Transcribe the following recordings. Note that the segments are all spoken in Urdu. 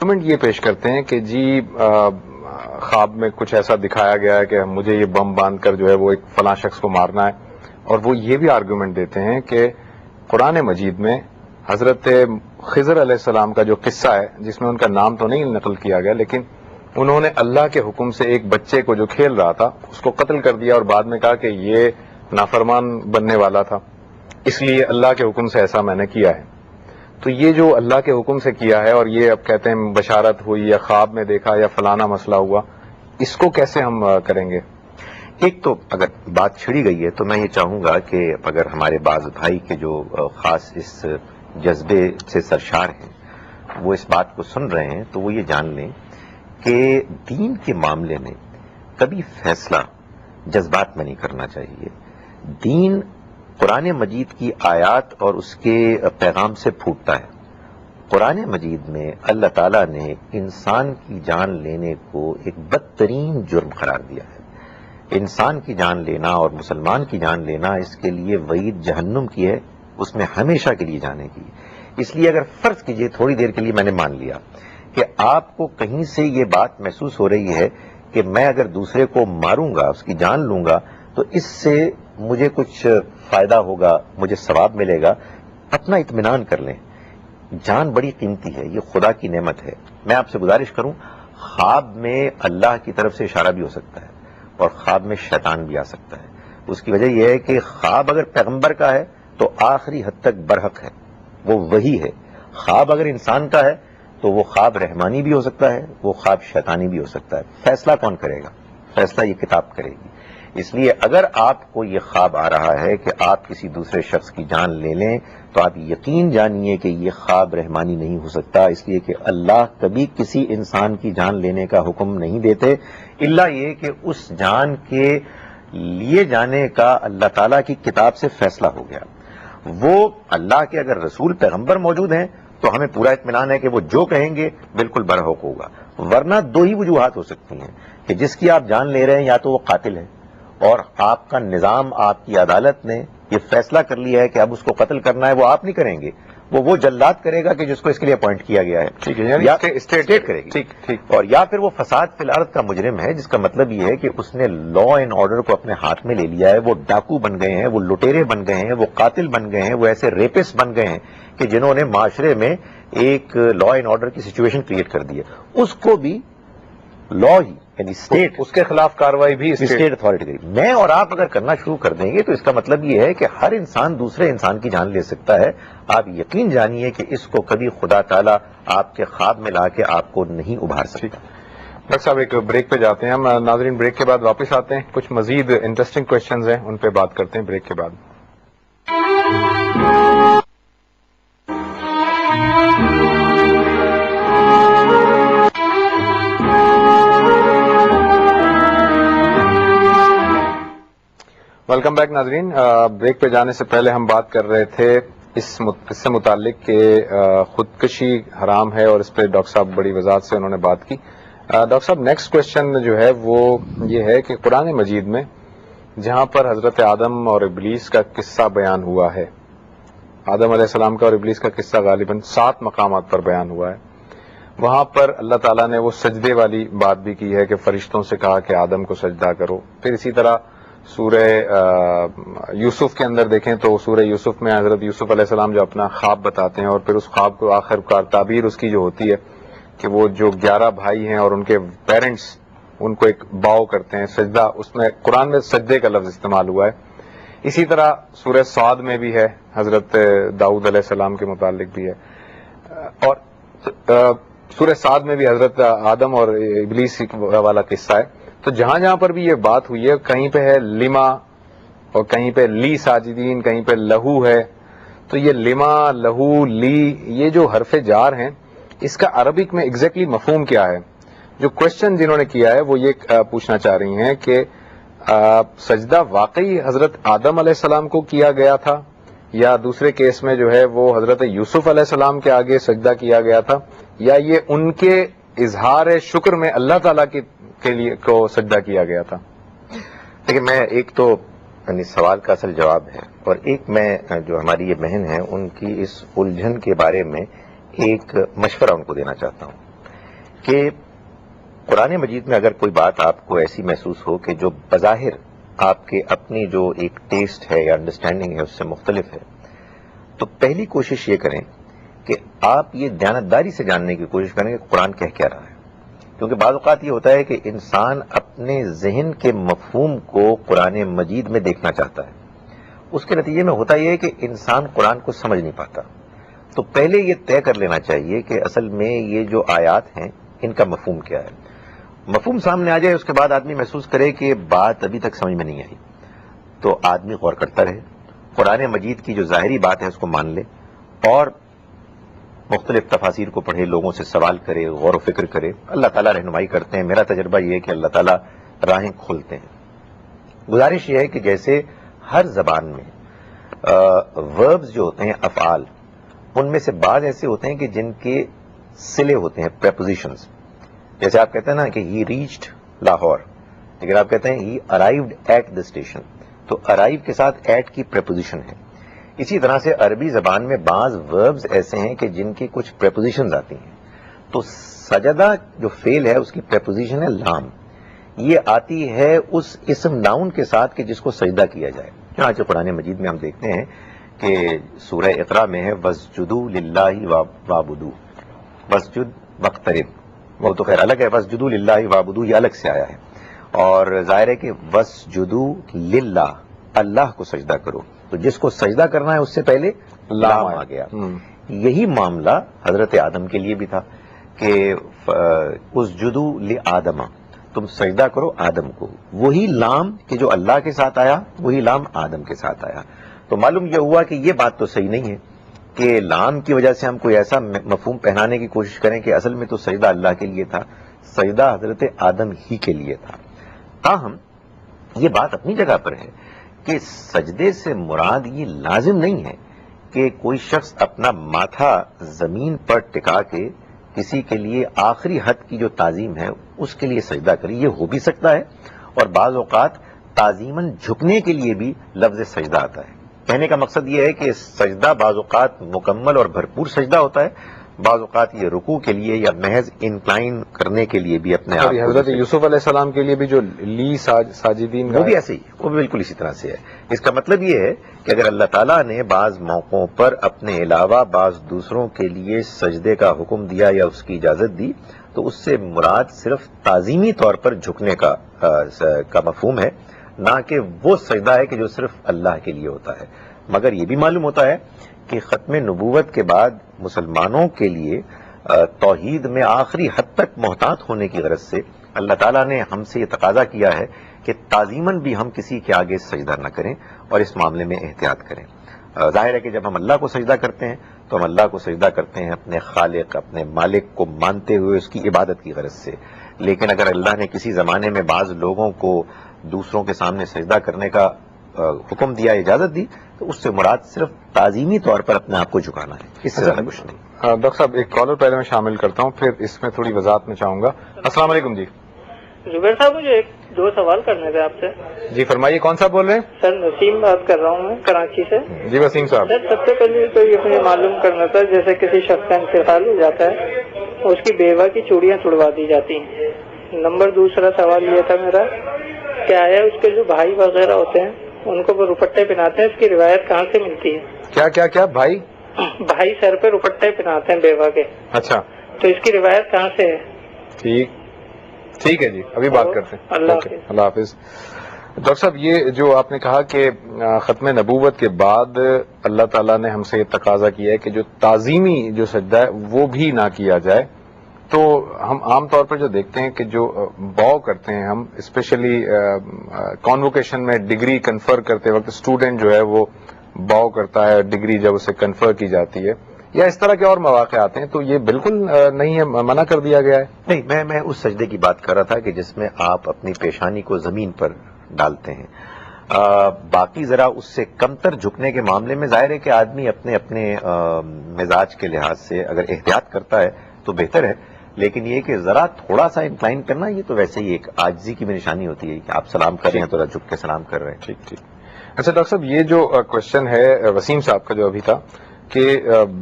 آرگومنٹ یہ پیش کرتے ہیں کہ جی خواب میں کچھ ایسا دکھایا گیا ہے کہ مجھے یہ بم باندھ کر جو ہے وہ ایک فلاں شخص کو مارنا ہے، اور وہ یہ بھی آرگومنٹ دیتے ہیں کہ قرآن مجید میں حضرت خضر علیہ السلام کا جو قصہ ہے، جس میں ان کا نام تو نہیں نقل کیا گیا، لیکن انہوں نے اللہ کے حکم سے ایک بچے کو جو کھیل رہا تھا اس کو قتل کر دیا، اور بعد میں کہا کہ یہ نافرمان بننے والا تھا، اس لیے اللہ کے حکم سے ایسا میں نے کیا ہے۔ تو یہ جو اللہ کے حکم سے کیا ہے، اور یہ اب کہتے ہیں بشارت ہوئی یا خواب میں دیکھا یا فلانا مسئلہ ہوا، اس کو کیسے ہم کریں گے؟ ایک تو اگر بات چھڑی گئی ہے تو میں یہ چاہوں گا کہ اگر ہمارے بعض بھائی کے جو خاص اس جذبے سے سرشار ہیں وہ اس بات کو سن رہے ہیں تو وہ یہ جان لیں کہ دین کے معاملے میں کبھی فیصلہ جذبات میں نہیں کرنا چاہیے۔ دین قرآن مجید کی آیات اور اس کے پیغام سے پھوٹتا ہے۔ قرآن مجید میں اللہ تعالیٰ نے انسان کی جان لینے کو ایک بدترین جرم قرار دیا ہے۔ انسان کی جان لینا اور مسلمان کی جان لینا، اس کے لیے وعید جہنم کی ہے، اس میں ہمیشہ کے لیے جانے کی۔ اس لیے اگر فرض کیجئے تھوڑی دیر کے لیے میں نے مان لیا کہ آپ کو کہیں سے یہ بات محسوس ہو رہی ہے کہ میں اگر دوسرے کو ماروں گا، اس کی جان لوں گا تو اس سے مجھے کچھ فائدہ ہوگا، مجھے ثواب ملے گا، اپنا اطمینان کر لیں۔ جان بڑی قیمتی ہے، یہ خدا کی نعمت ہے۔ میں آپ سے گزارش کروں، خواب میں اللہ کی طرف سے اشارہ بھی ہو سکتا ہے اور خواب میں شیطان بھی آ سکتا ہے۔ اس کی وجہ یہ ہے کہ خواب اگر پیغمبر کا ہے تو آخری حد تک برحق ہے، وہ وہی ہے۔ خواب اگر انسان کا ہے تو وہ خواب رحمانی بھی ہو سکتا ہے، وہ خواب شیطانی بھی ہو سکتا ہے۔ فیصلہ کون کرے گا؟ فیصلہ یہ کتاب کرے گی۔ اس لیے اگر آپ کو یہ خواب آ رہا ہے کہ آپ کسی دوسرے شخص کی جان لے لیں تو آپ یقین جانیے کہ یہ خواب رحمانی نہیں ہو سکتا، اس لیے کہ اللہ کبھی کسی انسان کی جان لینے کا حکم نہیں دیتے، الا یہ کہ اس جان کے لیے جانے کا اللہ تعالیٰ کی کتاب سے فیصلہ ہو گیا۔ وہ اللہ کے اگر رسول پیغمبر موجود ہیں تو ہمیں پورا اطمینان ہے کہ وہ جو کہیں گے بالکل برحق ہوگا، ورنہ دو ہی وجوہات ہو سکتی ہیں کہ جس کی آپ جان لے رہے ہیں یا تو وہ قاتل ہے اور آپ کا نظام، آپ کی عدالت نے یہ فیصلہ کر لیا ہے کہ اب اس کو قتل کرنا ہے، وہ آپ نہیں کریں گے، وہ جلاد کرے گا کہ جس کو اس کے لیے اپوائنٹ کیا گیا ہے، ٹھیک ہے، یعنی یا اسٹیٹ کرے گی، ٹھیک ٹھیک، اور یا پھر وہ فساد فی الارض کا مجرم ہے، جس کا مطلب یہ ہے کہ اس نے لا اینڈ آرڈر کو اپنے ہاتھ میں لے لیا ہے، وہ ڈاکو بن گئے ہیں، وہ لٹیرے بن گئے ہیں، وہ قاتل بن گئے ہیں، وہ ایسے ریپسٹ بن گئے ہیں کہ جنہوں نے معاشرے میں ایک لا اینڈ آرڈر کی سچویشن کریٹ کر دی ہے۔ اس کو بھی لا ہی یعنی اسٹیٹ، اس کے خلاف کاروائی بھی اسٹیٹ اتھارٹی کرے گی۔ میں اور آپ اگر کرنا شروع کر دیں گے تو اس کا مطلب یہ ہے کہ ہر انسان دوسرے انسان کی جان لے سکتا ہے۔ آپ یقین جانیے کہ اس کو کبھی خدا تعالیٰ آپ کے خواب میں لا کے آپ کو نہیں ابھار سکتا۔ ڈاکٹر صاحب ایک بریک پہ جاتے ہیں ہم، ناظرین بریک کے بعد واپس آتے ہیں، کچھ مزید انٹرسٹنگ کوشچنز ہیں ان پہ بات کرتے ہیں بریک کے بعد۔ ویلکم بیک ناظرین، بریک پہ جانے سے پہلے ہم بات کر رہے تھے اس سے متعلق کہ خودکشی حرام ہے، اور اس پہ ڈاکٹر صاحب بڑی وضاحت سے انہوں نے بات کی۔ ڈاکٹر صاحب نیکسٹ کوشچن جو ہے وہ یہ ہے کہ قرآن مجید میں جہاں پر حضرت آدم اور ابلیس کا قصہ بیان ہوا ہے، آدم علیہ السلام کا اور ابلیس کا قصہ غالباً 7 مقامات پر بیان ہوا ہے، وہاں پر اللہ تعالیٰ نے وہ سجدے والی بات بھی کی ہے کہ فرشتوں سے کہا کہ آدم کو سجدہ کرو۔ پھر اسی طرح سورہ یوسف کے اندر دیکھیں تو سورہ یوسف میں حضرت یوسف علیہ السلام جو اپنا خواب بتاتے ہیں، اور پھر اس خواب کو آخر کار تعبیر اس کی جو ہوتی ہے کہ وہ جو 11 بھائی ہیں اور ان کے پیرنٹس ان کو ایک باؤ کرتے ہیں، سجدہ، اس میں قرآن میں سجدے کا لفظ استعمال ہوا ہے۔ اسی طرح سورہ صاد میں بھی ہے، حضرت داؤد علیہ السلام کے متعلق بھی ہے، اور سورہ صاد میں بھی حضرت آدم اور ابلیس والا قصہ ہے۔ تو جہاں جہاں پر بھی یہ بات ہوئی ہے، کہیں پہ ہے لما اور کہیں پہ لی ساجدین، کہیں پہ لہو ہے، تو یہ لما، لہو، لی، یہ جو حرف جار ہیں اس کا عربک میں ایگزیکٹلی مفہوم کیا ہے؟ جو کوشچن جنہوں نے کیا ہے وہ یہ پوچھنا چاہ رہی ہیں کہ سجدہ واقعی حضرت آدم علیہ السلام کو کیا گیا تھا، یا دوسرے کیس میں جو ہے وہ حضرت یوسف علیہ السلام کے آگے سجدہ کیا گیا تھا، یا یہ ان کے اظہار شکر میں اللہ تعالیٰ کے لیے کو سجدہ کیا گیا تھا؟ دیکھیں، میں ایک تو یعنی سوال کا اصل جواب ہے، اور ایک میں جو ہماری یہ بہن ہے ان کی اس الجھن کے بارے میں ایک مشورہ ان کو دینا چاہتا ہوں کہ قرآن مجید میں اگر کوئی بات آپ کو ایسی محسوس ہو کہ جو بظاہر آپ کے اپنی جو ایک ٹیسٹ ہے یا انڈرسٹینڈنگ ہے اس سے مختلف ہے، تو پہلی کوشش یہ کریں کہ آپ یہ دیانتداری سے جاننے کی کوشش کریں کہ قرآن کہہ رہا ہے. کیونکہ بعض اوقات یہ ہوتا ہے کہ انسان اپنے ذہن کے مفہوم کو قرآن مجید میں دیکھنا چاہتا ہے، اس کے نتیجے میں ہوتا یہ ہے کہ انسان قرآن کو سمجھ نہیں پاتا. تو پہلے یہ طے کر لینا چاہیے کہ اصل میں یہ جو آیات ہیں ان کا مفہوم کیا ہے. مفہوم سامنے آ جائے، اس کے بعد آدمی محسوس کرے کہ بات ابھی تک سمجھ میں نہیں آئی، تو آدمی غور کرتا رہے، قرآن مجید کی جو ظاہری بات ہے اس کو مان لے اور مختلف تفاسیر کو پڑھے، لوگوں سے سوال کرے، غور و فکر کرے. اللہ تعالیٰ رہنمائی کرتے ہیں. میرا تجربہ یہ ہے کہ اللہ تعالیٰ راہیں کھولتے ہیں. گزارش یہ ہے کہ جیسے ہر زبان میں وربز جو ہوتے ہیں، افعال، ان میں سے بعض ایسے ہوتے ہیں کہ جن کے صلے ہوتے ہیں، پریپوزیشنز. جیسے آپ کہتے ہیں نا کہ ہی ریچڈ لاہور، لیکن آپ کہتے ہیں ہی ارائیوڈ ایٹ دا اسٹیشن، تو ارائیو کے ساتھ ایٹ کی پریپوزیشن ہے. اسی طرح سے عربی زبان میں بعض وربز ایسے ہیں کہ جن کی کچھ پریپوزیشنز آتی ہیں. تو سجدہ جو فعل ہے اس کی پریپوزیشن ہے لام. یہ آتی ہے اس اسم ناؤن کے ساتھ کہ جس کو سجدہ کیا جائے. چنانچہ قرآن مجید میں ہم دیکھتے ہیں کہ سورہ اقرا میں ہے وَاسْجُدُوا لِلَّهِ وَاعْبُدُوا، وَاسْجُد وَاقْتَرِب، وہ تو خیر الگ ہے، وَاسْجُدُوا لِلَّهِ وَاعْبُدُوا یہ الگ سے آیا ہے. اور ظاہر ہے کہ وَاسْجُدُوا لِلَّهِ، اللہ کو سجدہ کرو، تو جس کو سجدہ کرنا ہے اس سے پہلے لام آ گیا. یہی معاملہ حضرت آدم کے لیے بھی تھا کہ اسجدوا لآدم، تم سجدہ کرو آدم کو. وہی لام کہ جو اللہ کے ساتھ آیا وہی لام آدم کے ساتھ آیا. تو معلوم یہ ہوا کہ یہ بات تو صحیح نہیں ہے کہ لام کی وجہ سے ہم کوئی ایسا مفہوم پہنانے کی کوشش کریں کہ اصل میں تو سجدہ اللہ کے لیے تھا، سجدہ حضرت آدم ہی کے لیے تھا. تاہم یہ بات اپنی جگہ پر ہے کہ سجدے سے مراد یہ لازم نہیں ہے کہ کوئی شخص اپنا ماتھا زمین پر ٹکا کے کسی کے لیے آخری حد کی جو تعظیم ہے اس کے لیے سجدہ کرے. یہ ہو بھی سکتا ہے، اور بعض اوقات تعظیماً جھکنے کے لیے بھی لفظ سجدہ آتا ہے. کہنے کا مقصد یہ ہے کہ سجدہ بعض اوقات مکمل اور بھرپور سجدہ ہوتا ہے، بعض اوقات یہ رکوع کے لیے یا محض انکلائن کرنے کے لیے بھی اپنے آپ کو. حضرت یوسف علیہ السلام کے لیے بھی جو لی ساجدین، وہ بھی ایسے ہی، وہ بھی بالکل اسی طرح سے ہے. اس کا مطلب یہ ہے کہ اگر اللہ تعالیٰ نے بعض موقعوں پر اپنے علاوہ بعض دوسروں کے لیے سجدے کا حکم دیا یا اس کی اجازت دی تو اس سے مراد صرف تعظیمی طور پر جھکنے کا مفہوم ہے، نہ کہ وہ سجدہ ہے کہ جو صرف اللہ کے لیے ہوتا ہے. مگر یہ بھی معلوم ہوتا ہے کہ ختم نبوت کے بعد مسلمانوں کے لیے توحید میں آخری حد تک محتاط ہونے کی غرض سے اللہ تعالیٰ نے ہم سے یہ تقاضا کیا ہے کہ تعظیماً بھی ہم کسی کے آگے سجدہ نہ کریں اور اس معاملے میں احتیاط کریں. ظاہر ہے کہ جب ہم اللہ کو سجدہ کرتے ہیں تو ہم اللہ کو سجدہ کرتے ہیں اپنے خالق، اپنے مالک کو مانتے ہوئے اس کی عبادت کی غرض سے. لیکن اگر اللہ نے کسی زمانے میں بعض لوگوں کو دوسروں کے سامنے سجدہ کرنے کا حکم دیا، اجازت دی، تو اس سے مراد صرف تعظیمی طور پر اپنے آپ کو جھکانا ہے، اس سے زیادہ کچھ نہیں. ڈاکٹر صاحب ایک کالر پہلے میں شامل کرتا ہوں، پھر اس میں تھوڑی وضاحت میں چاہوں گا. السلام علیکم. جی زبیر صاحب، مجھے دو سوال کرنے تھے آپ سے. جی فرمائیے، کون صاحب بول رہے ہیں؟ سر وسیم بات کر رہا ہوں میں کراچی سے. جی وسیم صاحب. سر سب سے پہلے تو یہ مجھے معلوم کرنا تھا، جیسے کسی شخص کا انتقال ہو جاتا ہے اس کی بیوہ کی چوڑیاں چھڑوا دی جاتی ہیں. نمبر دوسرا سوال یہ تھا میرا، کیا ہے اس کے جو بھائی وغیرہ ہوتے ہیں ان کو وہ روپٹے پہناتے ہیں، اس کی روایت کہاں سے ملتی ہے؟ کیا بھائی سر پہ روپٹے پہناتے ہیں بیوہ کے. اچھا، تو اس کی روایت کہاں سے ہے؟ ٹھیک ہے جی، ابھی بات کرتے ہیں. اللہ حافظ. ڈاکٹر صاحب یہ جو آپ نے کہا کہ ختم نبوت کے بعد اللہ تعالیٰ نے ہم سے یہ تقاضا کیا ہے کہ جو تعظیمی جو سجدہ ہے وہ بھی نہ کیا جائے، تو ہم عام طور پر جو دیکھتے ہیں کہ جو باؤ کرتے ہیں ہم، اسپیشلی کانوکیشن میں ڈگری کنفر کرتے وقت اسٹوڈنٹ جو ہے وہ باؤ کرتا ہے ڈگری جب اسے کنفر کی جاتی ہے، یا اس طرح کے اور مواقع آتے ہیں، تو یہ بالکل نہیں ہے، منع کر دیا گیا ہے. نہیں، میں اس سجدے کی بات کر رہا تھا کہ جس میں آپ اپنی پیشانی کو زمین پر ڈالتے ہیں. باقی ذرا اس سے کمتر جھکنے کے معاملے میں ظاہر ہے کہ آدمی اپنے مزاج کے لحاظ سے اگر احتیاط کرتا ہے تو بہتر ہے، لیکن یہ کہ ذرا تھوڑا سا انکلائن کرنا یہ تو ویسے ہی ایک عاجزی کی بھی نشانی ہوتی ہے کہ آپ سلام کر رہے ہیں تو ذرا جھک کے سلام کر رہے ہیں. ٹھیک. اچھا ڈاکٹر صاحب، یہ جو کوشچن ہے وسیم صاحب کا جو ابھی تھا کہ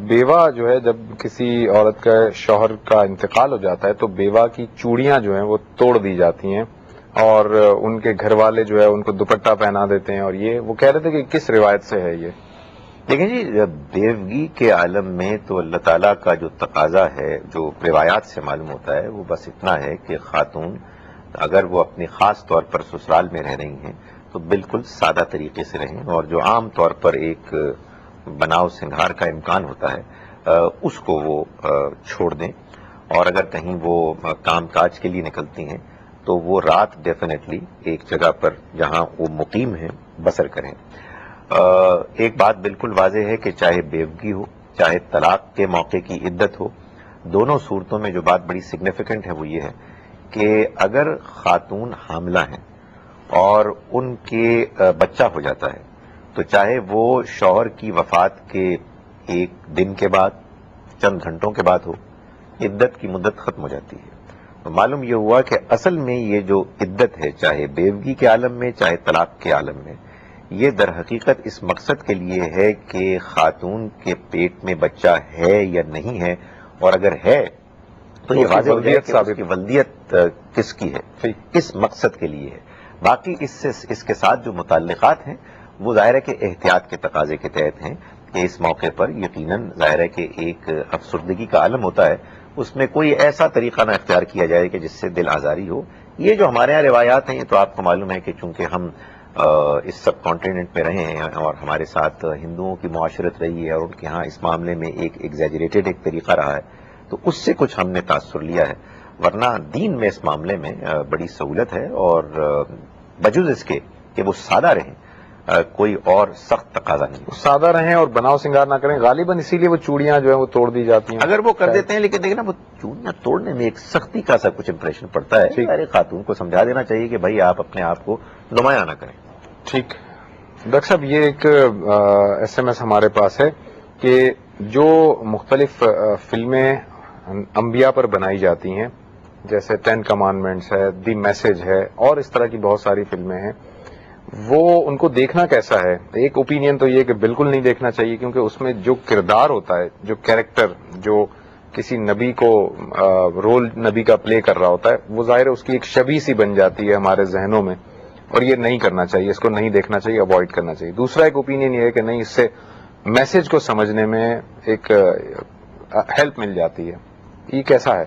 بیوہ جو ہے جب کسی عورت کا شوہر کا انتقال ہو جاتا ہے تو بیوہ کی چوڑیاں جو ہیں وہ توڑ دی جاتی ہیں اور ان کے گھر والے جو ہے ان کو دوپٹہ پہنا دیتے ہیں، اور یہ وہ کہہ رہے تھے کہ کس روایت سے ہے یہ؟ دیکھیں جی، بیوگی کے عالم میں تو اللہ تعالیٰ کا جو تقاضا ہے، جو روایات سے معلوم ہوتا ہے، وہ بس اتنا ہے کہ خاتون اگر وہ اپنی خاص طور پر سسرال میں رہ رہی ہیں تو بالکل سادہ طریقے سے رہیں، اور جو عام طور پر ایک بناؤ سنگھار کا امکان ہوتا ہے اس کو وہ چھوڑ دیں، اور اگر کہیں وہ کام کاج کے لیے نکلتی ہیں تو وہ رات ڈیفینیٹلی ایک جگہ پر جہاں وہ مقیم ہیں بسر کریں۔ ایک بات بالکل واضح ہے کہ چاہے بیوگی ہو چاہے طلاق کے موقع کی عدت ہو، دونوں صورتوں میں جو بات بڑی سگنیفیکنٹ ہے وہ یہ ہے کہ اگر خاتون حاملہ ہیں اور ان کے بچہ ہو جاتا ہے تو چاہے وہ شوہر کی وفات کے ایک دن کے بعد چند گھنٹوں کے بعد ہو، عدت کی مدت ختم ہو جاتی ہے۔ تو معلوم یہ ہوا کہ اصل میں یہ جو عدت ہے، چاہے بیوگی کے عالم میں چاہے طلاق کے عالم میں، یہ در حقیقت اس مقصد کے لیے ہے کہ خاتون کے پیٹ میں بچہ ہے یا نہیں ہے، اور اگر ہے تو یہ واضح ہو جائے کہ اس کی ولدیت کس کی ہے، اس مقصد کے لیے ہے۔ باقی اس کے ساتھ جو متعلقات ہیں وہ ظاہر ہے کہ احتیاط کے تقاضے کے تحت ہیں کہ اس موقع پر یقیناً ظاہر ہے کہ ایک افسردگی کا عالم ہوتا ہے، اس میں کوئی ایسا طریقہ نہ اختیار کیا جائے کہ جس سے دل آزاری ہو۔ یہ جو ہمارے یہاں روایات ہیں یہ تو آپ کو معلوم ہے کہ چونکہ ہم اس سب کانٹیننٹ میں رہے ہیں اور ہمارے ساتھ ہندوؤں کی معاشرت رہی ہے اور ان کے ہاں اس معاملے میں ایک ایگزیجریٹڈ ایک طریقہ رہا ہے، تو اس سے کچھ ہم نے تاثر لیا ہے، ورنہ دین میں اس معاملے میں بڑی سہولت ہے، اور بجز اس کے کہ وہ سادہ رہیں کوئی اور سخت تقاضا نہیں۔ سادہ رہیں اور بناؤ سنگار نہ کریں، غالباً اسی لیے وہ چوڑیاں جو ہیں وہ توڑ دی جاتی ہیں۔ اگر وہ کر دیتے ہیں، لیکن دیکھیں نا، وہ چوڑیاں توڑنے میں ایک سختی کا سا کچھ امپریشن پڑتا ہے، ہر ایک خاتون کو سمجھا دینا چاہیے کہ بھائی آپ اپنے آپ کو نمایاں نہ کریں۔ ٹھیک ڈاکٹر صاحب، یہ ایک ایس ایم ایس ہمارے پاس ہے کہ جو مختلف فلمیں انبیاء پر بنائی جاتی ہیں، جیسے 10 کمانڈمنٹس ہے، دی میسج ہے، اور اس طرح کی بہت ساری فلمیں ہیں، وہ ان کو دیکھنا کیسا ہے؟ ایک اوپینین تو یہ کہ بالکل نہیں دیکھنا چاہیے، کیونکہ اس میں جو کردار ہوتا ہے، جو کیریکٹر جو کسی نبی کو رول نبی کا پلے کر رہا ہوتا ہے، وہ ظاہر ہے اس کی ایک شبیہ سی بن جاتی ہے ہمارے ذہنوں میں، اور یہ نہیں کرنا چاہیے، اس کو نہیں دیکھنا چاہیے، اوائڈ کرنا چاہیے۔ دوسرا ایک اوپینین یہ ہے کہ نہیں، اس سے میسج کو سمجھنے میں ایک ہیلپ مل جاتی ہے، یہ کیسا ہے؟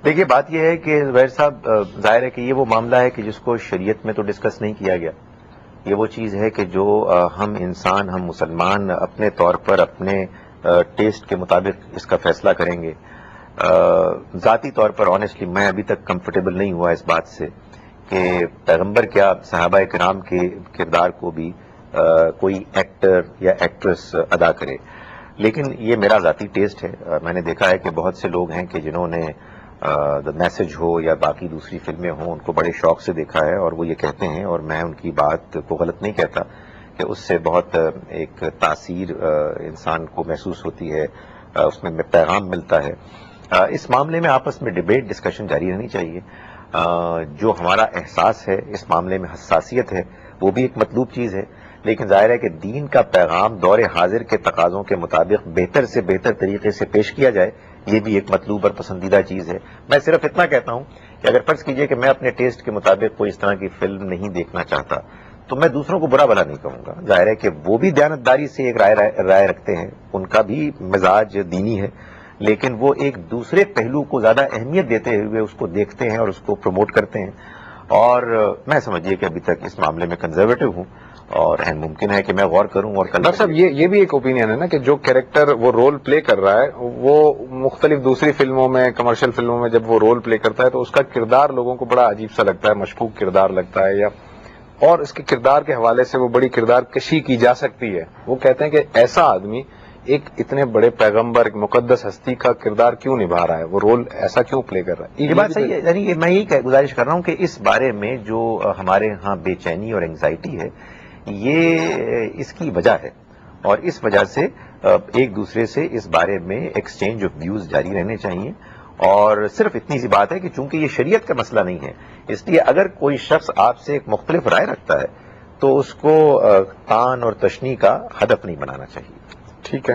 دیکھیے، بات یہ ہے کہ زبیر صاحب، ظاہر ہے کہ یہ وہ معاملہ ہے کہ جس کو شریعت میں تو ڈسکس نہیں کیا گیا۔ یہ وہ چیز ہے کہ جو ہم انسان، ہم مسلمان اپنے طور پر اپنے ٹیسٹ کے مطابق اس کا فیصلہ کریں گے۔ ذاتی طور پر آنیسٹلی میں ابھی تک کمفرٹیبل نہیں ہوا اس بات سے کہ پیغمبر کیا صحابہ کرام کے کردار کو بھی کوئی ایکٹر یا ایکٹریس ادا کرے، لیکن یہ میرا ذاتی ٹیسٹ ہے۔ میں نے دیکھا ہے کہ بہت سے لوگ ہیں کہ جنہوں نے دا میسج ہو یا باقی دوسری فلمیں ہوں، ان کو بڑے شوق سے دیکھا ہے، اور وہ یہ کہتے ہیں، اور میں ان کی بات کو غلط نہیں کہتا، کہ اس سے بہت ایک تاثیر انسان کو محسوس ہوتی ہے، اس میں پیغام ملتا ہے۔ اس معاملے میں آپس میں ڈیبیٹ ڈسکشن جاری رہنی چاہیے۔ جو ہمارا احساس ہے اس معاملے میں، حساسیت ہے، وہ بھی ایک مطلوب چیز ہے، لیکن ظاہر ہے کہ دین کا پیغام دور حاضر کے تقاضوں کے مطابق بہتر سے بہتر طریقے سے پیش کیا جائے، یہ بھی ایک مطلوب اور پسندیدہ چیز ہے۔ میں صرف اتنا کہتا ہوں کہ اگر فرض کیجئے کہ میں اپنے ٹیسٹ کے مطابق کوئی اس طرح کی فلم نہیں دیکھنا چاہتا تو میں دوسروں کو برا بھلا نہیں کہوں گا۔ ظاہر ہے کہ وہ بھی دیانتداری سے ایک رائے رکھتے ہیں، ان کا بھی مزاج دینی ہے، لیکن وہ ایک دوسرے پہلو کو زیادہ اہمیت دیتے ہوئے اس کو دیکھتے ہیں اور اس کو پروموٹ کرتے ہیں، اور میں سمجھیے کہ ابھی تک اس معاملے میں کنزرویٹو ہوں، اور ممکن ہے کہ میں غور کروں اور کل۔ ڈاکٹر صاحب، یہ بھی ایک اوپینین ہے نا کہ جو کیریکٹر وہ رول پلے کر رہا ہے، وہ مختلف دوسری فلموں میں، کمرشل فلموں میں جب وہ رول پلے کرتا ہے تو اس کا کردار لوگوں کو بڑا عجیب سا لگتا ہے، مشکوک کردار لگتا ہے، یا اور اس کے کردار کے حوالے سے وہ بڑی کردار کشی کی جا سکتی ہے۔ وہ کہتے ہیں کہ ایسا آدمی ایک اتنے بڑے پیغمبر، ایک مقدس ہستی کا کردار کیوں نبھا رہا ہے، وہ رول ایسا کیوں پلے کر رہا ہے؟ یہ بات صحیح ہے، یعنی میں یہی گزارش کر رہا ہوں کہ اس بارے میں جو ہمارے ہاں بے چینی اور انگزائٹی ہے، یہ اس کی وجہ ہے، اور اس وجہ سے ایک دوسرے سے اس بارے میں ایکسچینج آف ویوز جاری رہنے چاہیے، اور صرف اتنی سی بات ہے کہ چونکہ یہ شریعت کا مسئلہ نہیں ہے، اس لیے اگر کوئی شخص آپ سے ایک مختلف رائے رکھتا ہے تو اس کو تان اور تشنیع کا ہدف نہیں بنانا چاہیے۔ ٹھیک ہے۔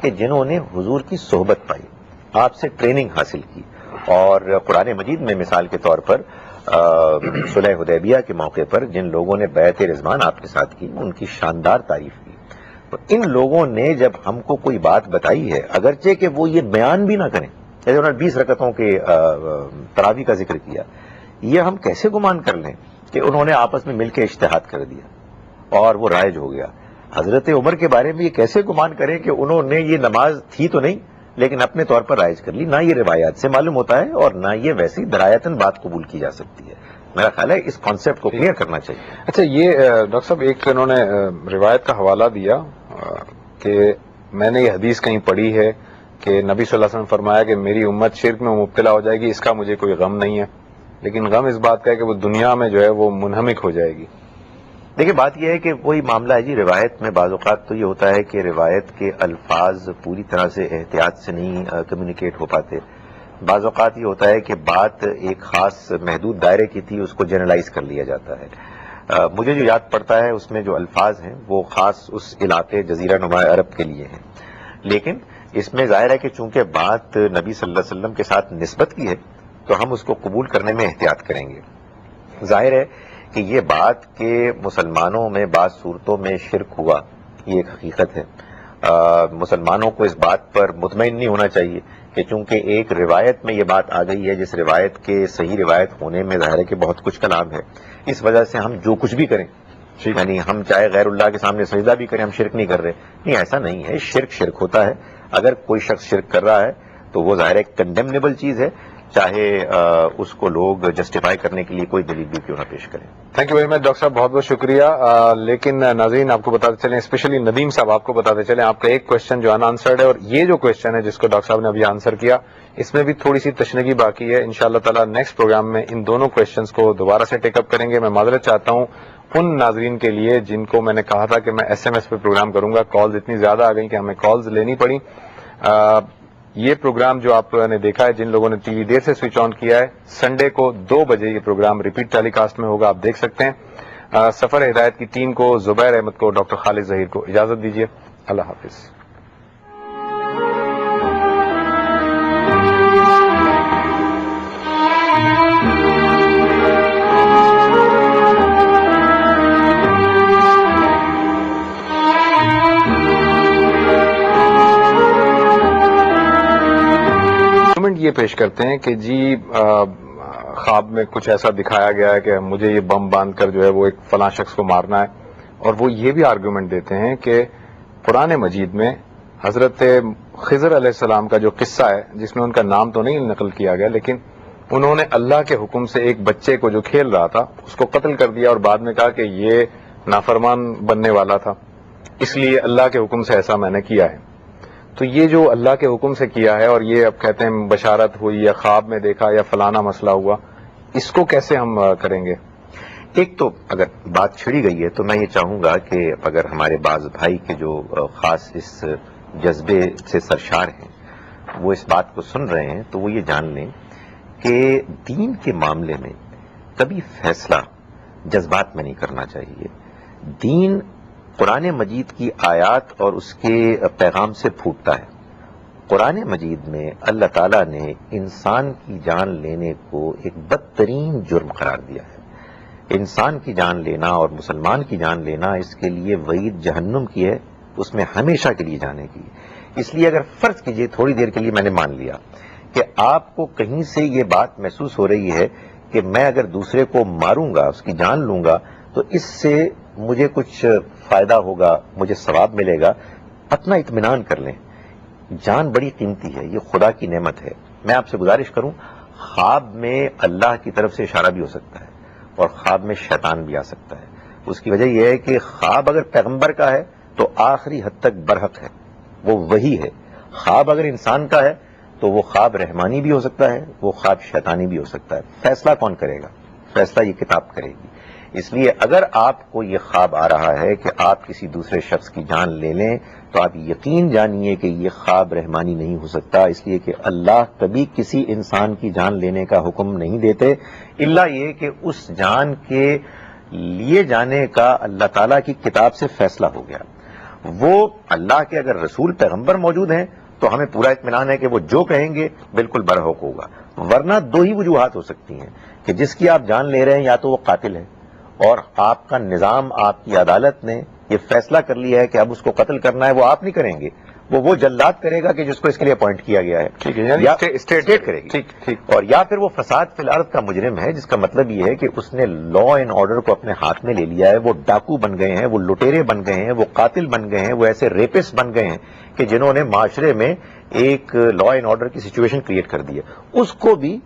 کہ جنہوں نے حضور کی صحبت پائی، آپ سے ٹریننگ حاصل کی، اور قرآن مجید میں مثال کے طور پر صلح حدیبیہ کے موقع پر جن لوگوں نے بیعت رضوان آپ کے ساتھ کی، ان کی شاندار تعریف کی. تو ان لوگوں نے جب ہم کو کوئی بات بتائی ہے، اگرچہ کہ وہ یہ بیان بھی نہ کریں، جیسے انہوں نے 20 رکعتوں کے تراویح کا ذکر کیا، یہ ہم کیسے گمان کر لیں کہ انہوں نے آپس میں مل کے اجتہاد کر دیا اور وہ رائج ہو گیا. حضرت عمر کے بارے میں یہ کیسے گمان کریں کہ انہوں نے یہ نماز تھی تو نہیں لیکن اپنے طور پر رائج کر لی؟ نہ یہ روایات سے معلوم ہوتا ہے اور نہ یہ ویسی درایتاً بات قبول کی جا سکتی ہے. میرا خیال ہے اس کانسیپٹ کو کلیئر کرنا چاہیے. اچھا، یہ ڈاکٹر صاحب ایک انہوں نے روایت کا حوالہ دیا کہ میں نے یہ حدیث کہیں پڑھی ہے کہ نبی صلی اللہ علیہ وسلم نے فرمایا کہ میری امت شرک میں مبتلا ہو جائے گی، اس کا مجھے کوئی غم نہیں ہے، لیکن غم اس بات کا ہے کہ وہ دنیا میں جو ہے وہ منہمک ہو جائے گی. دیکھیں، بات یہ ہے کہ وہی معاملہ ہے جی. روایت میں بعض اوقات تو یہ ہوتا ہے کہ روایت کے الفاظ پوری طرح سے احتیاط سے نہیں کمیونیکیٹ ہو پاتے. بعض اوقات یہ ہوتا ہے کہ بات ایک خاص محدود دائرے کی تھی، اس کو جنرلائز کر لیا جاتا ہے. مجھے جو یاد پڑتا ہے اس میں جو الفاظ ہیں وہ خاص اس علاقے جزیرہ نما عرب کے لیے ہیں، لیکن اس میں ظاہر ہے کہ چونکہ بات نبی صلی اللہ علیہ وسلم کے ساتھ نسبت کی ہے تو ہم اس کو قبول کرنے میں احتیاط کریں گے. ظاہر ہے کہ یہ بات کہ مسلمانوں میں بعض صورتوں میں شرک ہوا، یہ ایک حقیقت ہے. مسلمانوں کو اس بات پر مطمئن نہیں ہونا چاہیے کہ چونکہ ایک روایت میں یہ بات آ گئی ہے، جس روایت کے صحیح روایت ہونے میں ظاہر ہے کہ بہت کچھ کلام ہے، اس وجہ سے ہم جو کچھ بھی کریں، یعنی ہم چاہے غیر اللہ کے سامنے سجدہ بھی کریں، ہم شرک نہیں کر رہے. نہیں، ایسا نہیں ہے. شرک ہوتا ہے. اگر کوئی شخص شرک کر رہا ہے تو وہ ظاہر ایک کنڈیمنیبل چیز ہے، چاہے اس کو لوگ جسٹیفائی کرنے کے لیے کوئی دلیل بھی کیوں نہ پیش کریں. Thank you very much doctor صاحب، بہت بہت شکریہ. لیکن ناظرین آپ کو بتاتے چلیں، اسپیشلی ندیم صاحب آپ کو بتاتے چلیں، آپ کا ایک کوشچن جو ان آنسرڈ ہے، اور یہ جو کوشچن ہے جس کو ڈاکٹر صاحب نے ابھی آنسر کیا، اس میں بھی تھوڑی سی تشنگی باقی ہے. انشاءاللہ تعالیٰ نیکسٹ پروگرام میں ان دونوں کوشچنس کو دوبارہ سے ٹیک اپ کریں گے. میں معذرت چاہتا ہوں ان ناظرین کے لیے جن کو میں نے کہا تھا کہ میں SMS پہ پروگرام کروں گا. کالز اتنی زیادہ آ گئی کہ ہمیں کالز لینی پڑی. یہ پروگرام جو آپ نے دیکھا ہے، جن لوگوں نے ٹی وی دیر سے سوئچ آن کیا ہے، سنڈے کو 2 بجے یہ پروگرام ریپیٹ ٹیلی کاسٹ میں ہوگا، آپ دیکھ سکتے ہیں. سفر ہدایت کی ٹیم کو، زبیر احمد کو، ڈاکٹر خالد ظہیر کو اجازت دیجیے. اللہ حافظ. یہ پیش کرتے ہیں کہ جی خواب میں کچھ ایسا دکھایا گیا ہے کہ مجھے یہ بم باندھ کر جو ہے وہ ایک فلاں شخص کو مارنا ہے، اور وہ یہ بھی آرگومنٹ دیتے ہیں کہ قرآن مجید میں حضرت خضر علیہ السلام کا جو قصہ ہے، جس میں ان کا نام تو نہیں نقل کیا گیا، لیکن انہوں نے اللہ کے حکم سے ایک بچے کو جو کھیل رہا تھا اس کو قتل کر دیا، اور بعد میں کہا کہ یہ نافرمان بننے والا تھا، اس لیے اللہ کے حکم سے ایسا میں نے کیا ہے. تو یہ جو اللہ کے حکم سے کیا ہے، اور یہ اب کہتے ہیں بشارت ہوئی یا خواب میں دیکھا یا فلانا مسئلہ ہوا، اس کو کیسے ہم کریں گے؟ ایک تو اگر بات چھڑی گئی ہے تو میں یہ چاہوں گا کہ اگر ہمارے بعض بھائی کے جو خاص اس جذبے سے سرشار ہیں وہ اس بات کو سن رہے ہیں تو وہ یہ جان لیں کہ دین کے معاملے میں کبھی فیصلہ جذبات میں نہیں کرنا چاہیے. دین قرآن مجید کی آیات اور اس کے پیغام سے پھوٹتا ہے. قرآن مجید میں اللہ تعالیٰ نے انسان کی جان لینے کو ایک بدترین جرم قرار دیا ہے. انسان کی جان لینا اور مسلمان کی جان لینا، اس کے لیے وعید جہنم کی ہے، اس میں ہمیشہ کے لیے جانے کی. اس لیے اگر فرض کیجئے تھوڑی دیر کے لیے میں نے مان لیا کہ آپ کو کہیں سے یہ بات محسوس ہو رہی ہے کہ میں اگر دوسرے کو ماروں گا، اس کی جان لوں گا تو اس سے مجھے کچھ فائدہ ہوگا، مجھے ثواب ملے گا، اپنا اطمینان کر لیں. جان بڑی قیمتی ہے، یہ خدا کی نعمت ہے. میں آپ سے گزارش کروں، خواب میں اللہ کی طرف سے اشارہ بھی ہو سکتا ہے اور خواب میں شیطان بھی آ سکتا ہے. اس کی وجہ یہ ہے کہ خواب اگر پیغمبر کا ہے تو آخری حد تک برحق ہے، وہ وہی ہے. خواب اگر انسان کا ہے تو وہ خواب رحمانی بھی ہو سکتا ہے، وہ خواب شیطانی بھی ہو سکتا ہے. فیصلہ کون کرے گا؟ فیصلہ یہ کتاب کرے گی. اس لیے اگر آپ کو یہ خواب آ رہا ہے کہ آپ کسی دوسرے شخص کی جان لے لیں تو آپ یقین جانیے کہ یہ خواب رحمانی نہیں ہو سکتا، اس لیے کہ اللہ کبھی کسی انسان کی جان لینے کا حکم نہیں دیتے، الا یہ کہ اس جان کے لیے جانے کا اللہ تعالیٰ کی کتاب سے فیصلہ ہو گیا. وہ اللہ کے اگر رسول پیغمبر موجود ہیں تو ہمیں پورا اطمینان ہے کہ وہ جو کہیں گے بالکل برحق ہوگا. ورنہ دو ہی وجوہات ہو سکتی ہیں کہ جس کی آپ جان لے رہے ہیں یا تو وہ قاتل ہے اور آپ کا نظام، آپ کی عدالت نے یہ فیصلہ کر لیا ہے کہ اب اس کو قتل کرنا ہے، وہ آپ نہیں کریں گے، وہ جلاد کرے گا کہ جس کو اس کے لیے اپوائنٹ کیا گیا ہے. ٹھیک ہے، یا اسٹیٹ کرے گی. ٹھیک. اور یا پھر وہ فساد فی الارض کا مجرم ہے، جس کا مطلب یہ ہے کہ اس نے لا اینڈ آرڈر کو اپنے ہاتھ میں لے لیا ہے. وہ ڈاکو بن گئے ہیں، وہ لٹیرے بن گئے ہیں، وہ قاتل بن گئے ہیں، وہ ایسے ریپسٹ بن گئے ہیں کہ جنہوں نے معاشرے میں ایک لا اینڈ آرڈر کی سچویشن کریٹ کر دی ہے. اس کو بھی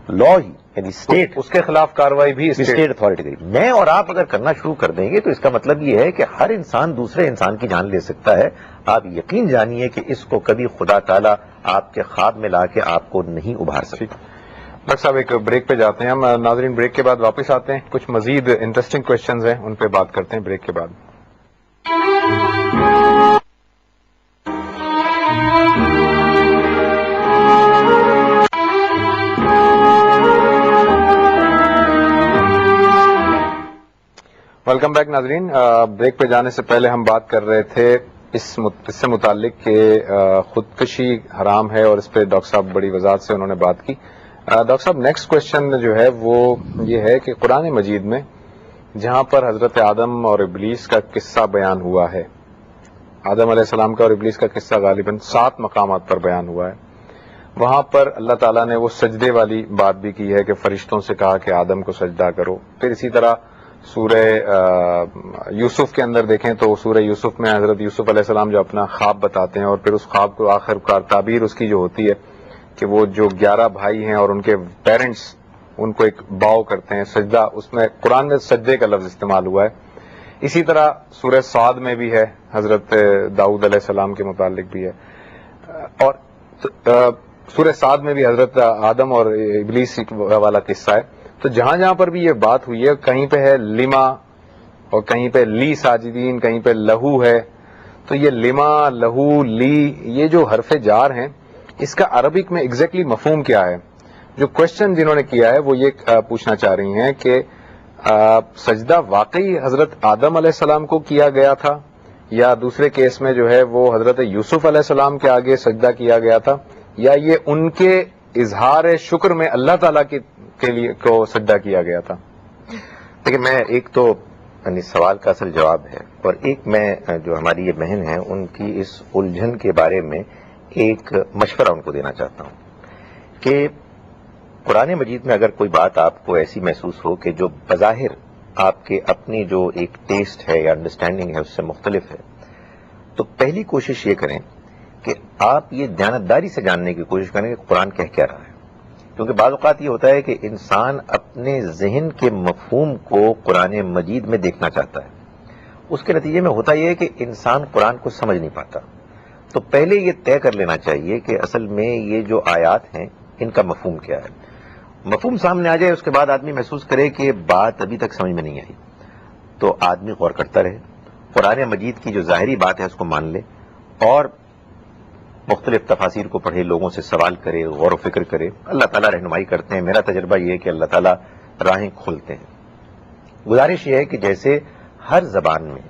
لا ہی یعنی اسٹیٹ، اس کے خلاف کارروائی بھی اسٹیٹ اتھارٹی کری. میں اور آپ اگر کرنا شروع کر دیں گے تو اس کا مطلب یہ ہے کہ ہر انسان دوسرے انسان کی جان لے سکتا ہے. آپ یقین جانیے کہ اس کو کبھی خدا تعالیٰ آپ کے خواب میں لا کے آپ کو نہیں ابھار سکتا. ڈاکٹر صاحب ایک بریک پہ جاتے ہیں ہم. ناظرین بریک کے بعد واپس آتے ہیں، کچھ مزید انٹرسٹنگ کوشچنز ہیں ان پہ بات کرتے ہیں بریک کے بعد. ویلکم بیک ناظرین. بریک پہ جانے سے پہلے ہم بات کر رہے تھے اس سے متعلق کہ خودکشی حرام ہے اور اس پہ ڈاکٹر صاحب بڑی وضاحت سے انہوں نے بات کی. ڈاکٹر صاحب نیکسٹ کوشچن جو ہے وہ یہ ہے کہ قرآن مجید میں جہاں پر حضرت آدم اور ابلیس کا قصہ بیان ہوا ہے، آدم علیہ السلام کا اور ابلیس کا قصہ غالباً 7 مقامات پر بیان ہوا ہے، وہاں پر اللہ تعالیٰ نے وہ سجدے والی بات بھی کی ہے کہ فرشتوں سے کہا کہ آدم کو سجدہ کرو. پھر اسی طرح سورہ یوسف کے اندر دیکھیں تو سورہ یوسف میں حضرت یوسف علیہ السلام جو اپنا خواب بتاتے ہیں اور پھر اس خواب کو آخر کار تعبیر اس کی جو ہوتی ہے کہ وہ جو 11 بھائی ہیں اور ان کے پیرنٹس ان کو ایک باؤ کرتے ہیں، سجدہ، اس میں قرآن میں سجدے کا لفظ استعمال ہوا ہے. اسی طرح سورہ صاد میں بھی ہے، حضرت داؤد علیہ السلام کے متعلق بھی ہے، اور سورہ صاد میں بھی حضرت آدم اور ابلیس والا قصہ ہے. تو جہاں جہاں پر بھی یہ بات ہوئی ہے، کہیں پہ ہے لما اور کہیں پہ لی ساجدین، کہیں پہ لہو ہے. تو یہ لما، لہو، لی، یہ جو حرف جار ہیں اس کا عربک میں ایگزیکٹلی مفہوم کیا ہے؟ جو کوشچن جنہوں نے کیا ہے وہ یہ پوچھنا چاہ رہی ہیں کہ سجدہ واقعی حضرت آدم علیہ السلام کو کیا گیا تھا یا دوسرے کیس میں جو ہے وہ حضرت یوسف علیہ السلام کے آگے سجدہ کیا گیا تھا، یا یہ ان کے اظہار شکر میں اللہ تعالیٰ کے لیے کو سجدہ کیا گیا تھا؟ دیکھیں، میں ایک تو سوال کا اصل جواب ہے، اور ایک میں جو ہماری یہ بہن ہے ان کی اس الجھن کے بارے میں ایک مشورہ ان کو دینا چاہتا ہوں کہ قرآن مجید میں اگر کوئی بات آپ کو ایسی محسوس ہو کہ جو بظاہر آپ کے اپنی جو ایک ٹیسٹ ہے یا انڈرسٹینڈنگ ہے اس سے مختلف ہے، تو پہلی کوشش یہ کریں کہ آپ یہ دیانتداری سے جاننے کی کوشش کریں کہ قرآن کہہ کیا رہا ہے. کیونکہ بعض اوقات یہ ہوتا ہے کہ انسان اپنے ذہن کے مفہوم کو قرآن مجید میں دیکھنا چاہتا ہے، اس کے نتیجے میں ہوتا یہ ہے کہ انسان قرآن کو سمجھ نہیں پاتا. تو پہلے یہ طے کر لینا چاہیے کہ اصل میں یہ جو آیات ہیں ان کا مفہوم کیا ہے. مفہوم سامنے آ جائے، اس کے بعد آدمی محسوس کرے کہ بات ابھی تک سمجھ میں نہیں آئی، تو آدمی غور کرتا رہے، قرآن مجید کی جو ظاہری بات ہے اس کو مان لے اور مختلف تفاسیر کو پڑھے، لوگوں سے سوال کرے، غور و فکر کرے. اللہ تعالیٰ رہنمائی کرتے ہیں. میرا تجربہ یہ ہے کہ اللہ تعالیٰ راہیں کھولتے ہیں. گزارش یہ ہے کہ جیسے ہر زبان میں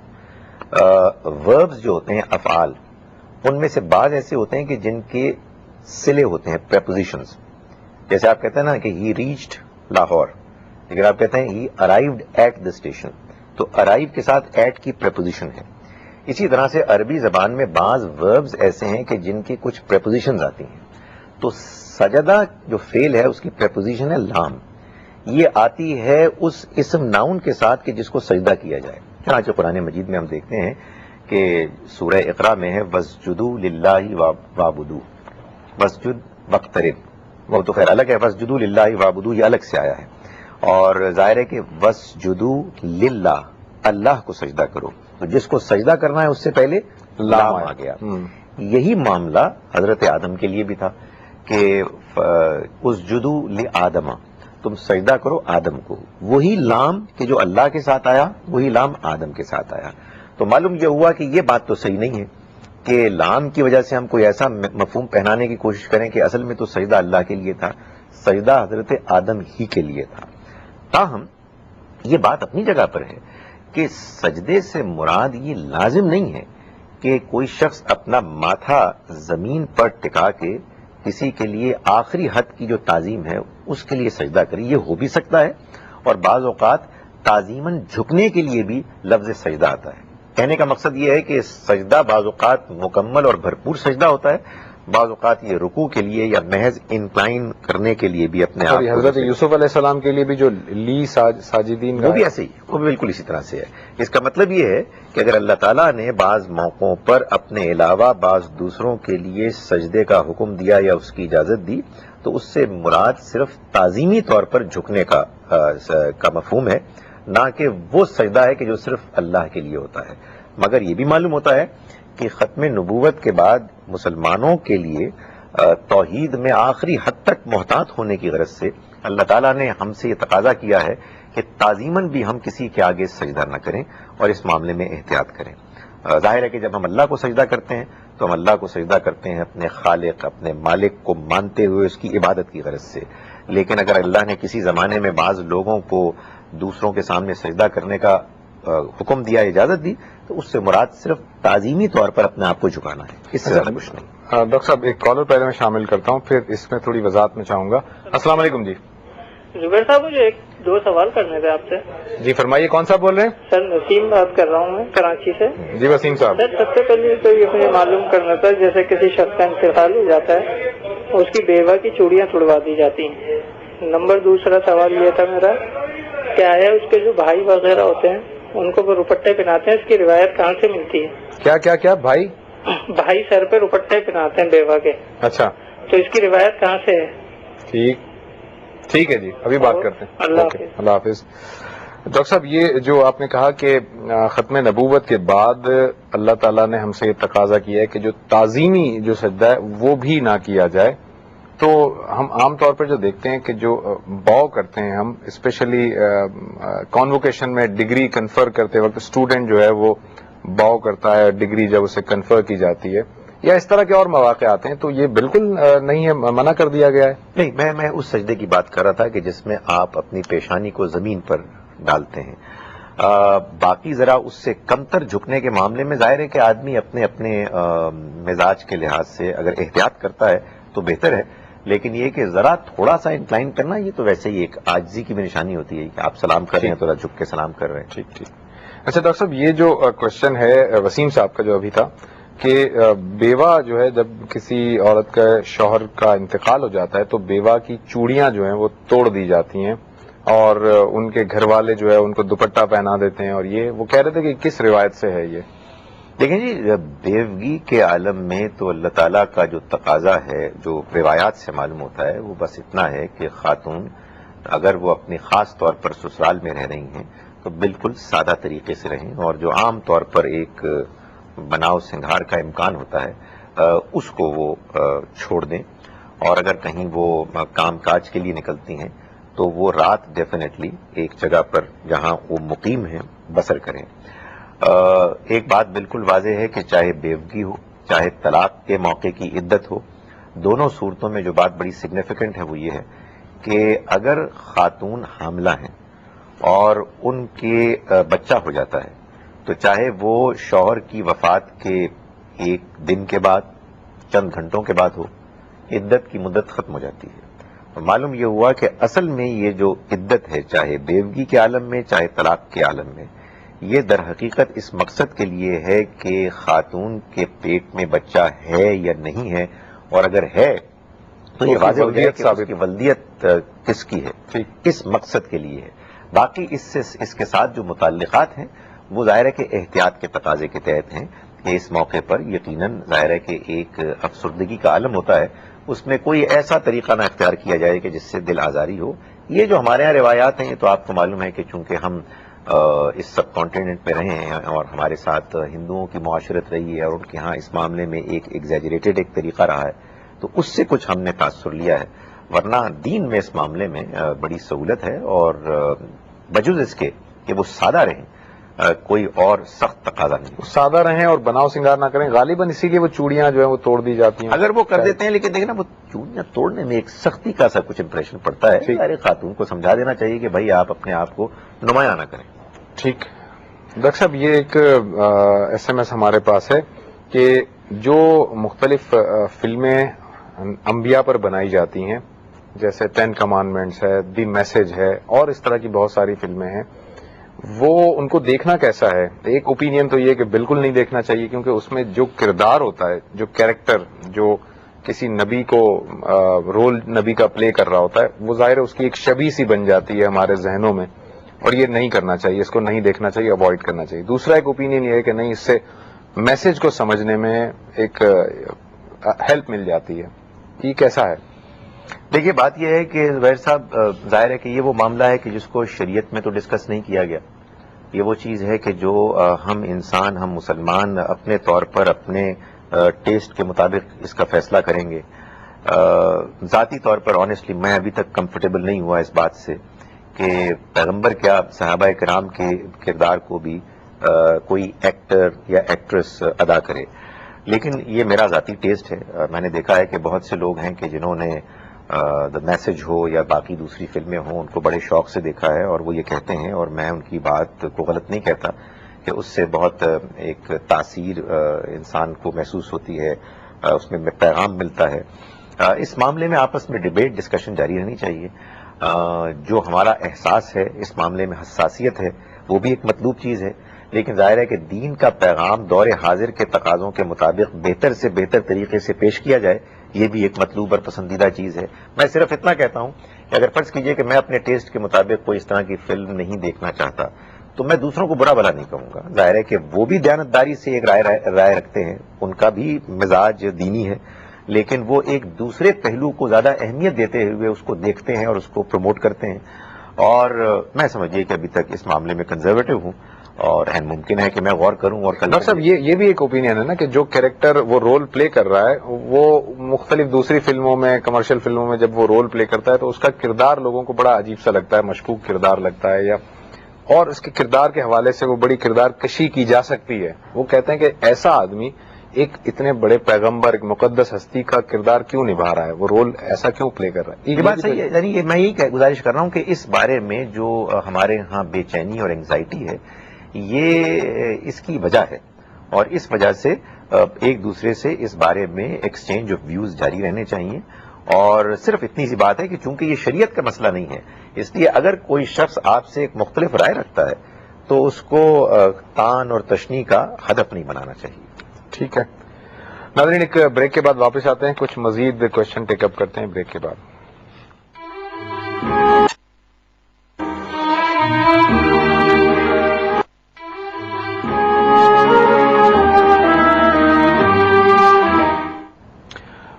وربز جو ہوتے ہیں، افعال، ان میں سے بعض ایسے ہوتے ہیں کہ جن کے صلے ہوتے ہیں، پریپوزیشنز. جیسے آپ کہتے ہیں نا کہ ہی ریچڈ لاہور، لیکن آپ کہتے ہیں ہی ارائیوڈ ایٹ دا اسٹیشن، تو ارائیو کے ساتھ ایٹ کی پریپوزیشن ہے. اسی طرح سے عربی زبان میں بعض وربز ایسے ہیں کہ جن کی کچھ پریپوزیشنز آتی ہیں. تو سجدہ جو فعل ہے اس کی پریپوزیشن ہے لام. یہ آتی ہے اس اسم ناؤن کے ساتھ کہ جس کو سجدہ کیا جائے. چنانچہ قرآن مجید میں ہم دیکھتے ہیں کہ سورہ اقرا میں ہے وَاسْجُدُوا لِلَّهِ وَاعْبُدُوا، وَاسْجُد وَاقْتَرِب. وہ تو خیر الگ ہے، وَاسْجُدُوا لِلَّهِ وَاعْبُدُوا یہ الگ سے آیا ہے، اور ظاہر ہے کہ وَاسْجُدُوا لِلَّهِ، اللہ کو سجدہ کرو. تو جس کو سجدہ کرنا ہے اس سے پہلے لام آ گیا. یہی معاملہ حضرت آدم کے لیے بھی تھا کہ اسجدوا لآدم، تم سجدہ کرو آدم کو. وہی لام کہ جو اللہ کے ساتھ آیا وہی لام آدم کے ساتھ آیا. تو معلوم یہ ہوا کہ یہ بات تو صحیح نہیں ہے کہ لام کی وجہ سے ہم کوئی ایسا مفہوم پہنانے کی کوشش کریں کہ اصل میں تو سجدہ اللہ کے لیے تھا، سجدہ حضرت آدم ہی کے لیے تھا. تاہم یہ بات اپنی جگہ پر ہے کہ سجدے سے مراد یہ لازم نہیں ہے کہ کوئی شخص اپنا ماتھا زمین پر ٹکا کے کسی کے لیے آخری حد کی جو تعظیم ہے اس کے لیے سجدہ کرے. یہ ہو بھی سکتا ہے، اور بعض اوقات تعظیماً جھکنے کے لیے بھی لفظ سجدہ آتا ہے. کہنے کا مقصد یہ ہے کہ سجدہ بعض اوقات مکمل اور بھرپور سجدہ ہوتا ہے، بعض اوقات یہ رکوع کے لیے یا محض انکلائن کرنے کے لیے بھی اپنے آپ کو. حضرت یوسف علیہ السلام کے لیے بھی جو لی ساجدین وہ بھی ایسے ہی، وہ بھی بالکل اسی طرح سے ہے. اس کا مطلب یہ ہے کہ اگر اللہ تعالیٰ نے بعض موقعوں پر اپنے علاوہ بعض دوسروں کے لیے سجدے کا حکم دیا یا اس کی اجازت دی تو اس سے مراد صرف تعظیمی طور پر جھکنے کا مفہوم ہے، نہ کہ وہ سجدہ ہے کہ جو صرف اللہ کے لیے ہوتا ہے. مگر یہ بھی معلوم ہوتا ہے کہ ختم نبوت کے بعد مسلمانوں کے لیے توحید میں آخری حد تک محتاط ہونے کی غرض سے اللہ تعالیٰ نے ہم سے یہ تقاضا کیا ہے کہ تعظیماً بھی ہم کسی کے آگے سجدہ نہ کریں اور اس معاملے میں احتیاط کریں. ظاہر ہے کہ جب ہم اللہ کو سجدہ کرتے ہیں تو ہم اللہ کو سجدہ کرتے ہیں اپنے خالق، اپنے مالک کو مانتے ہوئے اس کی عبادت کی غرض سے. لیکن اگر اللہ نے کسی زمانے میں بعض لوگوں کو دوسروں کے سامنے سجدہ کرنے کا حکم دیا، اجازت دی، تو اس سے مراد صرف تعظیمی طور پر اپنے آپ کو جھکانا ہے، اس سے زیادہ کچھ نہیں. ڈاکٹر صاحب ایک کالر پہلے میں شامل کرتا ہوں، پھر اس میں تھوڑی وضاحت میں چاہوں گا. السلام علیکم. جی زبیر صاحب مجھے دو سوال کرنے تھے آپ سے. جی فرمائیے، کون صاحب بول رہے ہیں؟ سر نسیم بات کر رہا ہوں میں کراچی سے. جی وسیم صاحب. سر سب سے پہلے تو یہ مجھے معلوم کرنا تھا، جیسے کسی شخص کا انتقال ہو جاتا ہے اس کی بیوہ کی چوڑیاں چھڑوا دی جاتی ہیں. نمبر دوسرا سوال یہ تھا میرا، کیا ہے اس کے جو بھائی وغیرہ ہوتے ہیں ان کو وہ روپٹے پہناتے ہیں، اس کی روایت کہاں سے ملتی ہے؟ کیا بھائی سر پہ روپٹے پہناتے ہیں بیوہ کے. اچھا، تو اس کی روایت کہاں سے ہے؟ ٹھیک ہے جی، ابھی بات کرتے ہیں. اللہ حافظ. اللہ حافظ. ڈاکٹر صاحب یہ جو آپ نے کہا کہ ختم نبوت کے بعد اللہ تعالیٰ نے ہم سے یہ تقاضا کیا ہے کہ جو تعظیمی جو سجدہ ہے وہ بھی نہ کیا جائے، تو ہم عام طور پر جو دیکھتے ہیں کہ جو باؤ کرتے ہیں ہم، اسپیشلی کانوکیشن میں ڈگری کنفر کرتے وقت اسٹوڈنٹ جو ہے وہ باؤ کرتا ہے ڈگری جب اسے کنفر کی جاتی ہے، یا اس طرح کے اور مواقع آتے ہیں، تو یہ بالکل نہیں ہے، منع کر دیا گیا ہے. نہیں، میں اس سجدے کی بات کر رہا تھا کہ جس میں آپ اپنی پیشانی کو زمین پر ڈالتے ہیں. باقی ذرا اس سے کمتر جھکنے کے معاملے میں ظاہر ہے کہ آدمی اپنے مزاج کے لحاظ سے اگر احتیاط کرتا ہے تو بہتر ہے، لیکن یہ کہ ذرا تھوڑا سا انکلائن کرنا یہ تو ویسے ہی ایک عاجزی کی بھی نشانی ہوتی ہے کہ آپ سلام کر رہے ہیں تو ذرا جھک کے سلام کر رہے ہیں. ٹھیک. اچھا ڈاکٹر صاحب، یہ جو کوشچن ہے وسیم صاحب کا جو ابھی تھا کہ بیوہ جو ہے جب کسی عورت کا شوہر کا انتقال ہو جاتا ہے تو بیوہ کی چوڑیاں جو ہیں وہ توڑ دی جاتی ہیں اور ان کے گھر والے جو ہے ان کو دوپٹہ پہنا دیتے ہیں، اور یہ وہ کہہ رہے تھے کہ کس روایت سے ہے یہ؟ دیکھیں جی، بیوگی کے عالم میں تو اللہ تعالیٰ کا جو تقاضا ہے جو روایات سے معلوم ہوتا ہے وہ بس اتنا ہے کہ خاتون اگر وہ اپنی خاص طور پر سسرال میں رہ رہی ہیں تو بالکل سادہ طریقے سے رہیں، اور جو عام طور پر ایک بناؤ سنگھار کا امکان ہوتا ہے اس کو وہ چھوڑ دیں، اور اگر کہیں وہ کام کاج کے لیے نکلتی ہیں تو وہ رات ڈیفینیٹلی ایک جگہ پر جہاں وہ مقیم ہیں بسر کریں. ایک بات بالکل واضح ہے کہ چاہے بیوگی ہو چاہے طلاق کے موقع کی عدت ہو، دونوں صورتوں میں جو بات بڑی سگنیفیکنٹ ہے وہ یہ ہے کہ اگر خاتون حاملہ ہیں اور ان کے بچہ ہو جاتا ہے تو چاہے وہ شوہر کی وفات کے ایک دن کے بعد چند گھنٹوں کے بعد ہو، عدت کی مدت ختم ہو جاتی ہے. معلوم یہ ہوا کہ اصل میں یہ جو عدت ہے چاہے بیوگی کے عالم میں چاہے طلاق کے عالم میں، یہ در حقیقت اس مقصد کے لیے ہے کہ خاتون کے پیٹ میں بچہ ہے یا نہیں ہے، اور اگر ہے تو یہ واضح ہو جائے کہ اس کی ولدیت کس کی ہے، اس مقصد کے لیے ہے. باقی اس کے ساتھ جو متعلقات ہیں وہ ظاہر ہے کہ احتیاط کے تقاضے کے تحت ہیں کہ اس موقع پر یقیناً ظاہر ہے کہ ایک افسردگی کا عالم ہوتا ہے، اس میں کوئی ایسا طریقہ نہ اختیار کیا جائے کہ جس سے دل آزاری ہو. یہ جو ہمارے یہاں روایات ہیں یہ تو آپ کو معلوم ہے کہ چونکہ ہم اس سب کانٹیننٹ میں رہے ہیں اور ہمارے ساتھ ہندوؤں کی معاشرت رہی ہے اور ان کے ہاں اس معاملے میں ایک ایگزیجریٹڈ ایک طریقہ رہا ہے، تو اس سے کچھ ہم نے تاثر لیا ہے، ورنہ دین میں اس معاملے میں بڑی سہولت ہے، اور بجز اس کے کہ وہ سادہ رہیں کوئی اور سخت تقاضا نہیں. سادہ رہیں اور بناؤ سنگار نہ کریں، غالباً اسی لیے وہ چوڑیاں جو ہیں وہ توڑ دی جاتی ہیں. اگر وہ کر دیتے ہیں، لیکن دیکھیں نا وہ چوڑیاں توڑنے میں ایک سختی کا سا کچھ امپریشن پڑتا ہے. سارے خاتون کو سمجھا دینا چاہیے کہ بھائی آپ اپنے آپ کو نمایاں نہ کریں. ٹھیک. ڈاکٹر صاحب یہ ایک ایس ایم ایس ہمارے پاس ہے کہ جو مختلف فلمیں انبیاء پر بنائی جاتی ہیں، جیسے 10 کمانڈمنٹس ہے، دی میسج ہے، اور اس طرح کی بہت ساری فلمیں ہیں، وہ ان کو دیکھنا کیسا ہے؟ ایک اوپینین تو یہ کہ بالکل نہیں دیکھنا چاہیے، کیونکہ اس میں جو کردار ہوتا ہے، جو کیریکٹر جو کسی نبی کو رول نبی کا پلے کر رہا ہوتا ہے، وہ ظاہر ہے اس کی ایک شبیہ سی بن جاتی ہے ہمارے ذہنوں میں، اور یہ نہیں کرنا چاہیے، اس کو نہیں دیکھنا چاہیے، اوائڈ کرنا چاہیے۔ دوسرا ایک اوپینین یہ ہے کہ نہیں، اس سے میسج کو سمجھنے میں ایک ہیلپ مل جاتی ہے۔ یہ کیسا ہے؟ دیکھیے، بات یہ ہے کہ زبیر صاحب، ظاہر ہے کہ یہ وہ معاملہ ہے کہ جس کو شریعت میں تو ڈسکس نہیں کیا گیا۔ یہ وہ چیز ہے کہ جو ہم انسان، ہم مسلمان اپنے طور پر اپنے ٹیسٹ کے مطابق اس کا فیصلہ کریں گے۔ ذاتی طور پر آنیسٹلی میں ابھی تک کمفرٹیبل نہیں ہوا اس بات سے کہ پیغمبر کیا صحابہ کرام کے کردار کو بھی کوئی ایکٹر یا ایکٹریس ادا کرے، لیکن یہ میرا ذاتی ٹیسٹ ہے۔ میں نے دیکھا ہے کہ بہت سے لوگ ہیں کہ جنہوں نے دا میسج ہو یا باقی دوسری فلمیں ہوں، ان کو بڑے شوق سے دیکھا ہے، اور وہ یہ کہتے ہیں، اور میں ان کی بات کو غلط نہیں کہتا، کہ اس سے بہت ایک تاثیر انسان کو محسوس ہوتی ہے، اس میں پیغام ملتا ہے۔ اس معاملے میں آپس میں ڈیبیٹ، ڈسکشن جاری رہنی چاہیے۔ جو ہمارا احساس ہے اس معاملے میں، حساسیت ہے، وہ بھی ایک مطلوب چیز ہے، لیکن ظاہر ہے کہ دین کا پیغام دور حاضر کے تقاضوں کے مطابق بہتر سے بہتر طریقے سے پیش کیا جائے، یہ بھی ایک مطلوب اور پسندیدہ چیز ہے۔ میں صرف اتنا کہتا ہوں کہ اگر فرض کیجئے کہ میں اپنے ٹیسٹ کے مطابق کوئی اس طرح کی فلم نہیں دیکھنا چاہتا، تو میں دوسروں کو برا بھلا نہیں کہوں گا۔ ظاہر ہے کہ وہ بھی دیانتداری سے ایک رائے رکھتے ہیں، ان کا بھی مزاج دینی ہے، لیکن وہ ایک دوسرے پہلو کو زیادہ اہمیت دیتے ہوئے اس کو دیکھتے ہیں اور اس کو پروموٹ کرتے ہیں۔ اور میں سمجھیے کہ ابھی تک اس معاملے میں کنزرویٹو ہوں، اور ممکن ہے کہ میں غور کروں اور کل ڈاکٹر صاحب یہ بھی ایک اوپینین ہے نا کہ جو کیریکٹر وہ رول پلے کر رہا ہے، وہ مختلف دوسری فلموں میں، کمرشل فلموں میں جب وہ رول پلے کرتا ہے تو اس کا کردار لوگوں کو بڑا عجیب سا لگتا ہے، مشکوک کردار لگتا ہے، یا اور اس کے کردار کے حوالے سے وہ بڑی کردار کشی کی جا سکتی ہے۔ وہ کہتے ہیں کہ ایسا آدمی ایک اتنے بڑے پیغمبر، ایک مقدس ہستی کا کردار کیوں نبھا رہا ہے، وہ رول ایسا کیوں پلے کر رہا ہے؟ یہ بات صحیح ہے، یعنی میں یہی گزارش کر رہا ہوں کہ اس بارے میں جو ہمارے ہاں بے چینی اور انگزائٹی ہے، یہ اس کی وجہ ہے، اور اس وجہ سے ایک دوسرے سے اس بارے میں ایکسچینج آف ویوز جاری رہنے چاہیے۔ اور صرف اتنی سی بات ہے کہ چونکہ یہ شریعت کا مسئلہ نہیں ہے، اس لیے اگر کوئی شخص آپ سے ایک مختلف رائے رکھتا ہے تو اس کو تان اور تشنیع کا ہدف نہیں بنانا چاہیے۔ ٹھیک ہے ناظرین، ایک بریک کے بعد واپس آتے ہیں، کچھ مزید کوشچن ٹیک اپ کرتے ہیں بریک کے بعد۔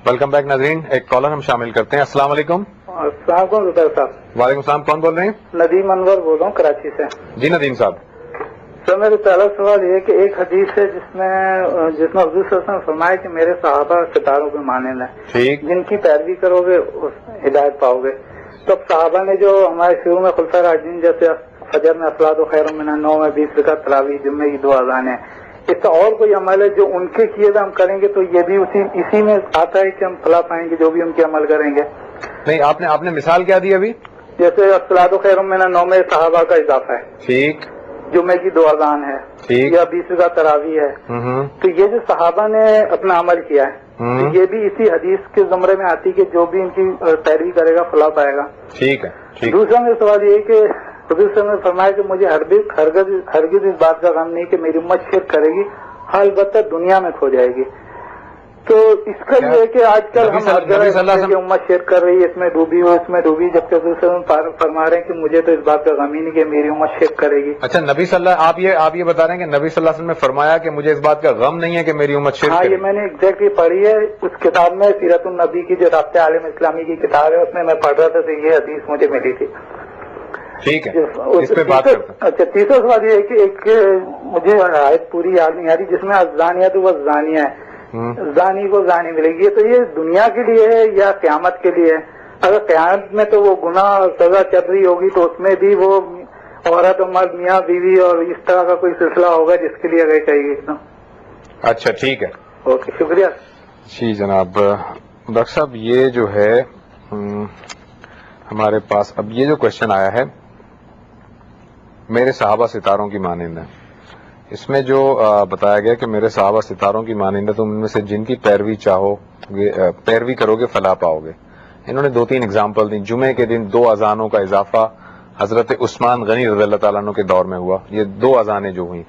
ویلکم بیک ناظرین، ایک کالر ہم شامل کرتے ہیں۔ السلام علیکم۔ السلام علیکم زبیر صاحب۔ وعلیکم السلام، کون بول رہے ہیں؟ ندیم انور بول رہا ہوں کراچی سے۔ جی ندیم صاحب۔ سر میرا پہلا سوال یہ ہے کہ ایک حدیث ہے جس میں حضور صلی اللہ علیہ وسلم نے فرمایا کہ میرے صحابہ ستاروں کے مانند ہیں، ٹھیک، جن کی پیروی کرو گے ہدایت پاؤ گے۔ تو اب صحابہ نے جو ہمارے شروع میں خلفائے راشدین جیسے فجر میں افلاط و خیر من النوم میں 20 رکعت تراویح، جمعے کی 2 اذانیں، اس کا اور کوئی عمل ہے جو ان کے کیے ہم کریں گے تو یہ بھی اسی میں آتا ہے کہ ہم فلاح پائیں گے جو بھی ان کے عمل کریں گے؟ نہیں، آپ نے مثال کیا دی ابھی؟ جیسے افلاط و خیر من النوم میں صحابہ کا اضافہ ہے، ٹھیک، جمعے کی 2 اذان ہے، ٹھیک، یا 20 رکعت تراویح ہے، تو یہ جو صحابہ نے اپنا عمل کیا ہے تو یہ بھی اسی حدیث کے زمرے میں آتی کہ جو بھی ان کی پیروی کرے گا فلاح پائے گا۔ ٹھیک ہے، ٹھیک۔ دوسرا میرا سوال یہ ہے کہ حضور صلی اللہ علیہ وسلم نے فرمایا کہ مجھے ہرگز اس بات کا غم نہیں کہ میری امت شرک کرے گی، ہاں البتہ دنیا میں کھو جائے گی۔ تو اس کا یہ ہے کہ آج کل ہم ہر جگہ کہ امت شرک کر رہی ہے، اس میں ڈوبی ہو، اس میں ڈوبی، جبکہ حضور صلی اللہ علیہ وسلم فرما رہے ہیں کہ مجھے تو اس بات کا غم ہی نہیں کہ میری امت شرک کرے گی۔ اچھا، نبی صلی اللہ آپ یہ بتا رہے ہیں کہ نبی صلی اللہ علیہ وسلم نے فرمایا کہ مجھے اس بات کا غم نہیں ہے کہ میری امت شرک ہاں، کرے؟ یہ میں نے ایگزیکٹلی پڑھی ہے اس کتاب میں، سیرت النبی کی جو رابطہ عالم اسلامی کی کتاب ہے، اس میں پڑھ رہا تھا تو یہ حدیث مجھے ملی تھی۔ ٹھیک ہے، اس پہ بات کرتے ہیں۔ اچھا، تیسرا سوال یہ ہے کہ ایک مجھے آیت پوری یاد نہیں آ رہی جس میں الزانیۃ والزانیہ ہے، زانی کو زانی ملے گی، تو یہ دنیا کے لیے ہے یا قیامت کے لیے ہے؟ اگر قیامت میں تو وہ گناہ سزا چل رہی ہوگی تو اس میں بھی وہ عورت اور مرد، میاں بیوی اور اس طرح کا کوئی سلسلہ ہوگا جس کے لیے اگر چاہیے گی۔ اچھا ٹھیک ہے، اوکے، شکریہ۔ جی جناب، ڈاکٹر صاحب یہ جو ہے ہمارے پاس اب یہ جو کوشچن آیا ہے، میرے صحابہ ستاروں کی مانند ہیں، اس میں جو بتایا گیا کہ میرے صحابہ ستاروں کی مانند تم ان میں سے جن کی پیروی کرو گے فلاح پاؤ گے. انہوں نے 2-3 اگزامپل دی. جمعے کے دن 2 اذانوں کا اضافہ حضرت عثمان غنی رضی اللہ تعالیٰ عنہ کے دور میں ہوا, یہ 2 اذانیں جو ہوئیں.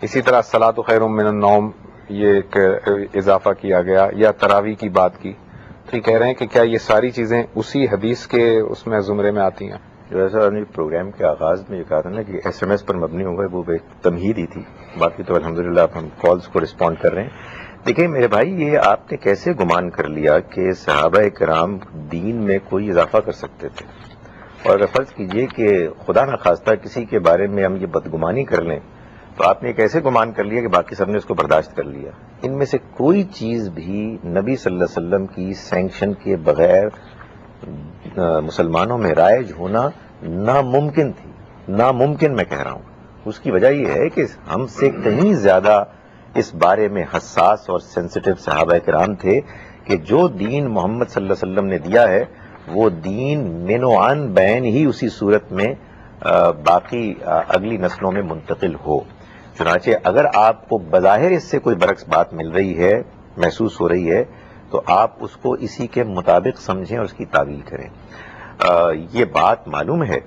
اسی طرح الصلاۃ خیر من النوم یہ ایک اضافہ کیا گیا, یا تراویح کی بات کی. تو یہ کہہ رہے ہیں کہ کیا یہ ساری چیزیں اسی حدیث کے اس میں زمرے میں آتی ہیں؟ جو ایسا پروگرام کے آغاز میں یہ کہا تھا نا کہ SMS پر مبنی ہوگا, وہ ایک تمہید ہی تھی. باقی تو الحمدللہ اب ہم کالز کو رسپونڈ کر رہے ہیں. دیکھیں میرے بھائی, یہ آپ نے کیسے گمان کر لیا کہ صحابہ کرام دین میں کوئی اضافہ کر سکتے تھے؟ اور اگر فرض کیجئے کہ خدا نخواستہ کسی کے بارے میں ہم یہ بدگمانی کر لیں تو آپ نے کیسے گمان کر لیا کہ باقی سب نے اس کو برداشت کر لیا؟ ان میں سے کوئی چیز بھی نبی صلی اللہ علیہ وسلم کی سینکشن کے بغیر مسلمانوں میں رائج ہونا ناممکن تھی. ناممکن میں کہہ رہا ہوں. اس کی وجہ یہ ہے کہ ہم سے کہیں زیادہ اس بارے میں حساس اور سینسٹیو صحابہ کرام تھے کہ جو دین محمد صلی اللہ علیہ وسلم نے دیا ہے وہ دین من و عن بین ہی اسی صورت میں باقی اگلی نسلوں میں منتقل ہو. چنانچہ اگر آپ کو بظاہر اس سے کوئی برعکس بات مل رہی ہے, محسوس ہو رہی ہے, تو آپ اس کو اسی کے مطابق سمجھیں اور اس کی تعویل کریں. یہ بات معلوم ہے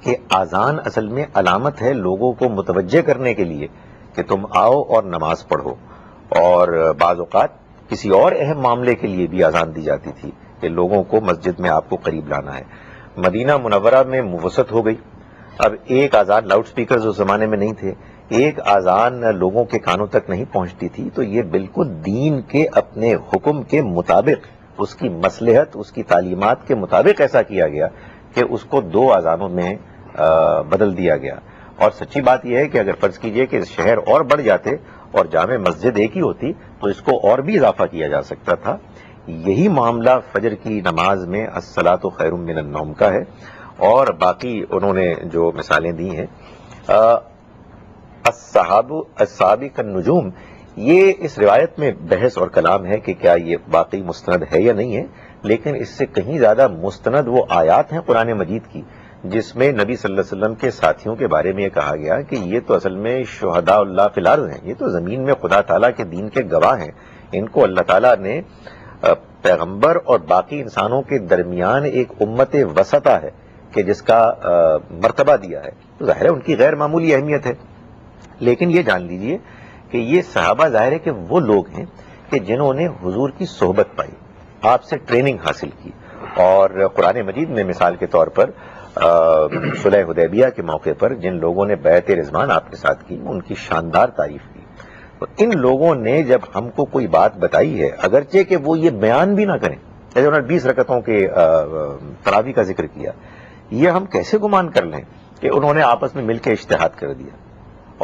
کہ اذان اصل میں علامت ہے لوگوں کو متوجہ کرنے کے لیے کہ تم آؤ اور نماز پڑھو, اور بعض اوقات کسی اور اہم معاملے کے لیے بھی اذان دی جاتی تھی کہ لوگوں کو مسجد میں آپ کو قریب لانا ہے. مدینہ منورہ میں وسعت ہو گئی. اب ایک اذان, لاؤڈ سپیکرز اس زمانے میں نہیں تھے, ایک اذان لوگوں کے کانوں تک نہیں پہنچتی تھی, تو یہ بالکل دین کے اپنے حکم کے مطابق, اس کی مصلحت, اس کی تعلیمات کے مطابق ایسا کیا گیا کہ اس کو 2 اذانوں میں بدل دیا گیا. اور سچی بات یہ ہے کہ اگر فرض کیجئے کہ شہر اور بڑھ جاتے اور جامع مسجد ایک ہی ہوتی تو اس کو اور بھی اضافہ کیا جا سکتا تھا. یہی معاملہ فجر کی نماز میں الصلاۃ خیر من النوم کا ہے. اور باقی انہوں نے جو مثالیں دی ہیں, الصحابہ النجوم, یہ اس روایت میں بحث اور کلام ہے کہ کیا یہ واقعی مستند ہے یا نہیں ہے, لیکن اس سے کہیں زیادہ مستند وہ آیات ہیں قرآن مجید کی جس میں نبی صلی اللہ علیہ وسلم کے ساتھیوں کے بارے میں یہ کہا گیا کہ یہ تو اصل میں شہداء اللہ فی الارض ہیں, یہ تو زمین میں خدا تعالیٰ کے دین کے گواہ ہیں. ان کو اللہ تعالیٰ نے پیغمبر اور باقی انسانوں کے درمیان ایک امت وسطہ ہے کہ جس کا مرتبہ دیا ہے. تو ظاہر ہے ان کی غیر معمولی اہمیت ہے. لیکن یہ جان لیجئے کہ یہ صحابہ ظاہر ہے کہ وہ لوگ ہیں کہ جنہوں نے حضور کی صحبت پائی, آپ سے ٹریننگ حاصل کی, اور قرآن مجید میں مثال کے طور پر صلح حدیبیہ کے موقع پر جن لوگوں نے بیعت رضوان آپ کے ساتھ کی ان کی شاندار تعریف کی. تو ان لوگوں نے جب ہم کو کوئی بات بتائی ہے, اگرچہ کہ وہ یہ بیان بھی نہ کریں, جیسے انہوں نے 20 رکعتوں کے تراویح کا ذکر کیا, یہ ہم کیسے گمان کر لیں کہ انہوں نے آپس میں مل کے اجتہاد کر دیا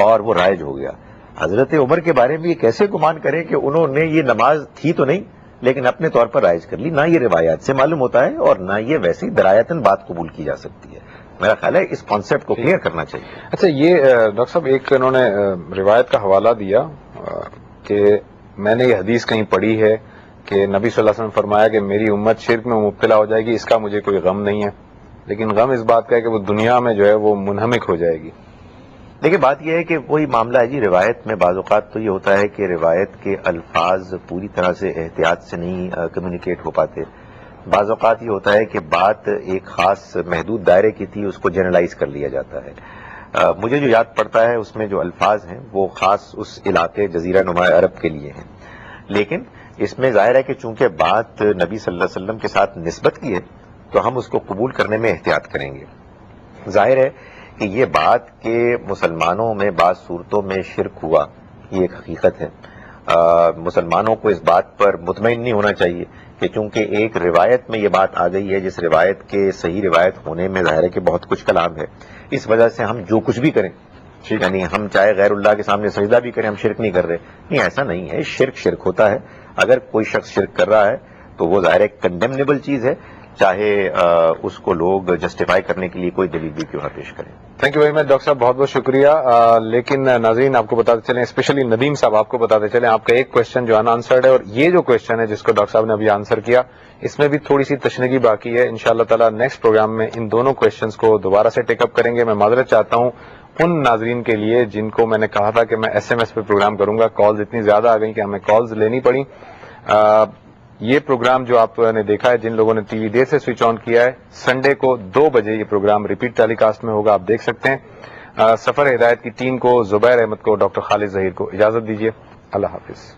اور وہ رائج ہو گیا. حضرت عمر کے بارے میں یہ کیسے گمان کریں کہ انہوں نے یہ نماز تھی تو نہیں لیکن اپنے طور پر رائج کر لی. نہ یہ روایات سے معلوم ہوتا ہے اور نہ یہ ویسی درایتاً بات قبول کی جا سکتی ہے. میرا خیال ہے اس کانسیپٹ کو کلیئر کرنا چاہیے. اچھا, یہ ڈاکٹر صاحب ایک انہوں نے روایت کا حوالہ دیا کہ میں نے یہ حدیث کہیں پڑھی ہے کہ نبی صلی اللہ علیہ وسلم فرمایا کہ میری امت شرک میں مبتلا ہو جائے گی, اس کا مجھے کوئی غم نہیں ہے, لیکن غم اس بات کا ہے کہ وہ دنیا میں جو ہے وہ منہمک ہو جائے گی. دیکھیں بات یہ ہے کہ وہی معاملہ ہے جی, روایت میں بعض اوقات تو یہ ہوتا ہے کہ روایت کے الفاظ پوری طرح سے احتیاط سے نہیں کمیونیکیٹ ہو پاتے. بعض اوقات یہ ہوتا ہے کہ بات ایک خاص محدود دائرے کی تھی, اس کو جنرلائز کر لیا جاتا ہے. مجھے جو یاد پڑتا ہے اس میں جو الفاظ ہیں وہ خاص اس علاقے جزیرہ نما عرب کے لیے ہیں, لیکن اس میں ظاہر ہے کہ چونکہ بات نبی صلی اللہ علیہ وسلم کے ساتھ نسبت کی ہے تو ہم اس کو قبول کرنے میں احتیاط کریں گے. ظاہر ہے کہ یہ بات کہ مسلمانوں میں بعض صورتوں میں شرک ہوا یہ ایک حقیقت ہے. مسلمانوں کو اس بات پر مطمئن نہیں ہونا چاہیے کہ چونکہ ایک روایت میں یہ بات آ گئی ہے, جس روایت کے صحیح روایت ہونے میں ظاہر ہے کہ بہت کچھ کلام ہے, اس وجہ سے ہم جو کچھ بھی کریں, یعنی ہم چاہے غیر اللہ کے سامنے سجدہ بھی کریں ہم شرک نہیں کر رہے. نہیں, ایسا نہیں ہے. شرک شرک ہوتا ہے. اگر کوئی شخص شرک کر رہا ہے تو وہ ظاہر ایک کنڈیمنیبل چیز ہے, چاہے اس کو لوگ جسٹیفائی کرنے کے لیے کوئی دلیل بھی کیوں نہ پیش کریں. Thank you very much doctor صاحب, بہت بہت شکریہ. لیکن ناظرین آپ کو بتاتے چلیں, اسپیشلی ندیم صاحب آپ کو بتاتے چلیں, آپ کا ایک کوشچن جو ان آنسرڈ ہے, اور یہ جو کوشچن ہے جس کو ڈاکٹر صاحب نے ابھی آنسر کیا, اس میں بھی تھوڑی سی تشنگی باقی ہے. انشاءاللہ تعالی نیکسٹ پروگرام میں ان دونوں کوشچنس کو دوبارہ سے ٹیک اپ کریں گے. میں معذرت چاہتا ہوں ان ناظرین کے لیے جن کو میں نے کہا تھا کہ میں ایس ایم ایس پہ پروگرام کروں گا. کالز اتنی زیادہ آ گئی کہ ہمیں کالز لینی پڑی. یہ پروگرام جو آپ نے دیکھا ہے, جن لوگوں نے ٹی وی دیر سے سوئچ آن کیا ہے, سنڈے کو 2 بجے یہ پروگرام ریپیٹ ٹیلی کاسٹ میں ہوگا, آپ دیکھ سکتے ہیں. سفر ہدایت کی ٹیم کو, زبیر احمد کو, ڈاکٹر خالد ظہیر کو اجازت دیجیے. اللہ حافظ.